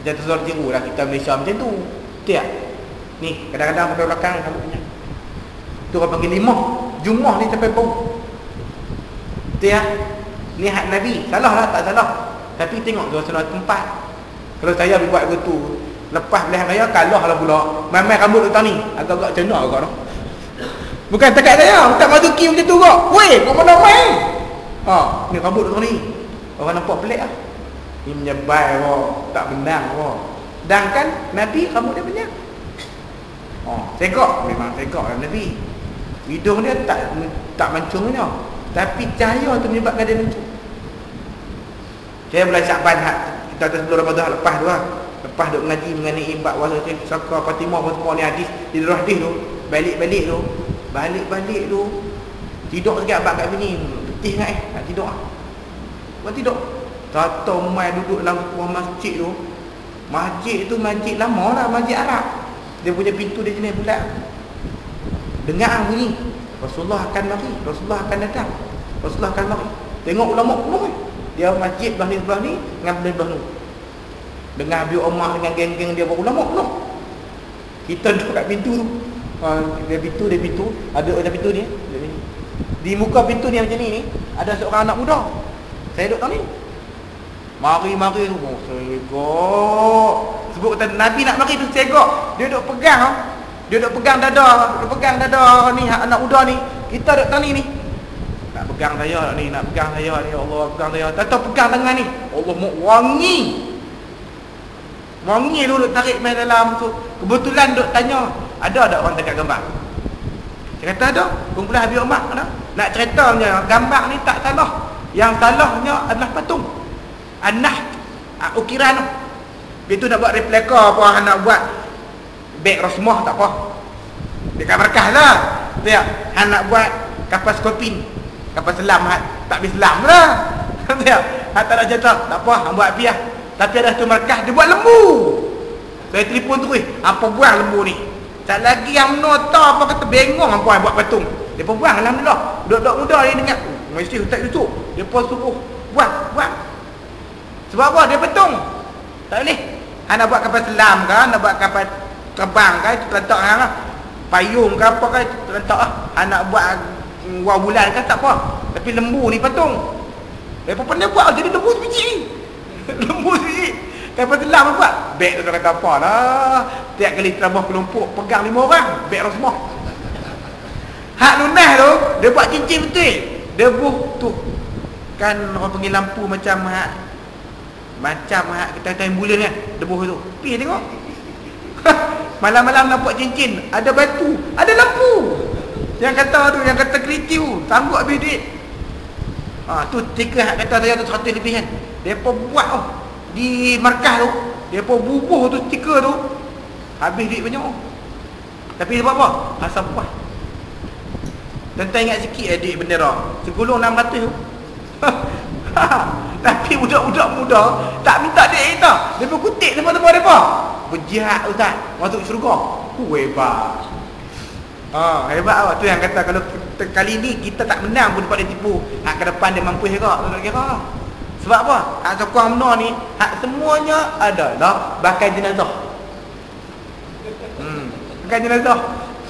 Jangan tersalah tiru lah kita Malaysia macam tu. Betul tak? Ni kadang-kadang pakai belakang rambutnya. Tu orang panggil limah, jummah ni sampai bau. Betul tak? Ni hak Nabi. Salah lah tak salah. Tapi tengok suasana tempat. Kalau saya buat begitu, lepas belahan raya kalah lah pula. Main-main rambut tu ni. Agak-agak macam nak agak dah. Bukan takat saya, tak mazuki macam tu kok. Weh, kau mana main? Ni rambut tu ni. Orang nampak pelik lah. Ni menyebai tak menang Sedangkan Nabi rambut dia banyak. Segak, memang segak lah Nabi. Hidung dia tak mancungnya. Tapi cahaya tu menyebabkan dia mancung. Saya bulan Syakban kita atas sebelum Ramadan lepas tu lah. Lepas duk mengaji mengenai bab wasa Saka Fatimah apa semua ni hadis di hadis tu. Balik-balik tu tidur sekejap abang kat sini. Betih nak nak tidur lah. Buat tidur. Tata mai duduk dalam sebuah masjid tu. Masjid tu masjid lama lah, masjid Arab. Dia punya pintu dia jenis bulat. Dengar bunyi Rasulullah akan mari, Rasulullah akan datang, Rasulullah akan mari. Tengok ulama penuh. Dia masjid sebelah ni dengan belah ni. Dengar Abi Omar dengan geng-geng dia ulama penuh. Kita duduk kat pintu tu. Dia pintu ada pintu ni. Di muka pintu ni macam ni ada seorang anak muda. Saya duduk ni. Mari-mari tu segok. Sebut kata Nabi nak mari tu segok. Dia duk pegang. Dia duk pegang dada ni anak muda ni. Kita duk tani ni. Nak pegang saya ni, nak pegang saya ni. Allah pegang saya. Tak tahu pegang tangan ni. Allah mau wangi. Wangi dulu duk tarik main dalam tu. Kebetulan duk tanya, ada tak orang tengok gambar? Dia kata ada. Kumpulan Habib Umar ada. Nak ceritanya gambar ni tak salah. Yang salahnya adalah patung. Anak ukiran tu. Dia tu nak buat replika apa, nak buat beg Rosmah tak apa. Dekat markah lah. Dia nak buat kapal skopin, kapal selam tak habis selam lah. Dia tak nak jatuh, tak apa, hang buat api lah. Tapi ada tu markah dia buat lembu. Saya telefon tu, apa buang lembu ni? Tak lagi yang nota apa kata bengong apa buat patung. Dia pun buang alhamdulillah. Budak-budak muda ni dengar, mesti ustaz tutup. Dia pun suruh buang. Sebab apa? Dia patung. Tak boleh. Hang nak buat kapal selam ke, nak buat kapal terbang ke, itu letak hang lah. Payung ke apa ke, itu letak lah. Hang nak buat wang bulan ke tak apa. Tapi lembu ni patung. Dia pun pandai buat jadi lembu sebiji. Lembu sebiji. Kapal selam apa buat? Beg tu kata apa lah. Tiap kali terabah kelompok pegang 5 orang. Beg Rosmah. Hak lunas tu, dia buat cincin betul. Dia buh tu. Kan orang panggil lampu macam kita kata ambulan kan. Dia buh tu. Pergi tengok. Malam-malam nampak cincin, ada batu, ada lampu. Yang kata tu, yang kata keriti tu, sanggup habis duit. Tu tiga hak kata saya tu 100 lebih kan. Depa buat di markah tu, depa bubuh tu stiker tu. Habis duit banyak. Tapi sebab apa? Asal puas. Tentang ingat sikit duit bendera. Segulung 600 tu. Tapi budak-budak muda tak minta duit kita. Depa kutip tempat-tempat depa. Berjihad ustaz, masuk syurga. Hebat. Hebat awak tu yang kata kalau kali ni kita tak menang pun dapat dia tipu. Hak ke depan dia mampu juga, tak kira. Sebab apa? Hak sokong UMNO ni, hak semuanya adalah bakal jenazah. Bakal jenazah.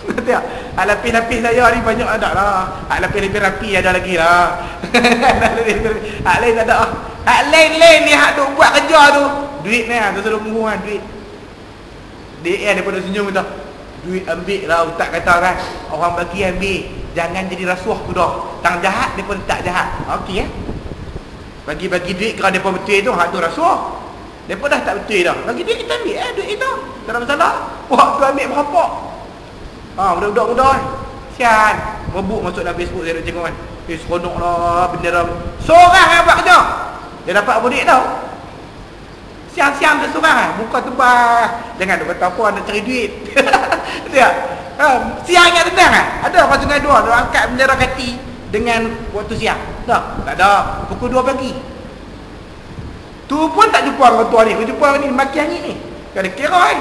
Tengok, hak lapis-lapis saya ni banyak ada lah. Hak lapis-lapis rapi ada lagi lah. Hak lain tak ada. Hak lain-lain ni hak duk buat kerja tu. Duit ni tu suruh tunggu kan duit. Dia daripada senyum kata, duit ambil lah ustaz kata kan. Orang bagi ambil. Jangan jadi rasuah tu dah. Tang jahat dia pun tak jahat. Okey bagi-bagi duit kalau depa betul tu hak tu rasuah. Depa dah tak betul dah. Bagi duit kita ambil duit itu. Tak ada masalah. Waktu ambil berapa? Budak-budak muda kan. Sian. Rebuk masuk dalam Facebook saya nak tengok kan. Seronok lah bendera. Seorang yang buat kerja. Dia dapat apa duit tau. Siang-siang dia seorang kan. Muka tebal. Jangan dia kata apa nak cari duit. Lihat. Siang ingat tenang kan. Ada apa sungai 2. Dia angkat bendera kati dengan waktu siang. Tak ada. Pukul 2 pagi. Tu pun tak jumpa orang tua ni. Aku jumpa ni maki angin ni. Kena kira kan.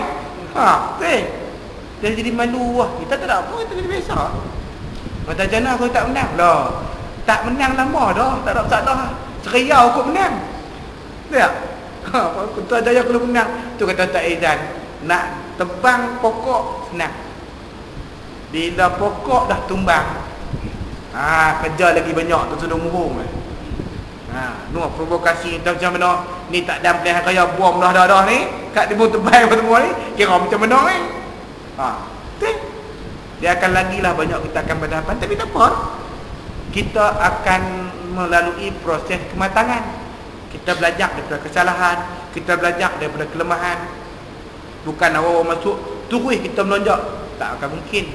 Dia jadi malu. Kita tak ada apa. Kita jadi biasa. Kata jana aku tak menang. Lah. Tak menang lama dah. Tak ada masalah. Ceria aku menang. Lihat. Putrajaya kalau menang. Tu kata tak Izan. Nak tebang pokok senang. Bila pokok dah tumbang. Kerja lagi banyak. Tu sudah murung. Provokasi macam mana. Ni tak ada pilihan kaya bom dah ni. Kat dia pun tebal semua ni. Kira macam mana ni. Dia akan lagilah banyak kita akan berhadapan. Tapi tak apa. Kita akan melalui proses kematangan. Kita belajar daripada kesalahan. Kita belajar daripada kelemahan. Bukan awal masuk terus kita melonjak. Tak akan mungkin.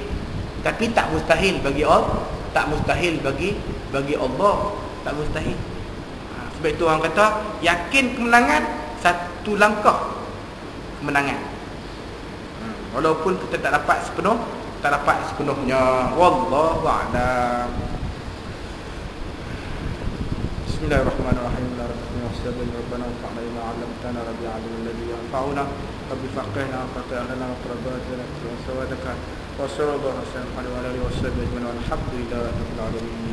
Tapi tak mustahil bagi Allah. Tak mustahil bagi Allah. Tak mustahil. Sebab itu orang kata yakin kemenangan satu langkah kemenangan. Walaupun kita tak dapat sepenuhnya. Wallahu a'lam. Bismillahirrahmanirrahim. Rabbana anfa'na bima 'allamtana rabbi 'allimna alladhi yanfa'una rabbi faqihna fata'alna wa qurbatana wa sawadaka wa sallallahu alaihi wa sallam wa alihi wa sahbihi ajma'in walhamdulillahi rabbil alamin.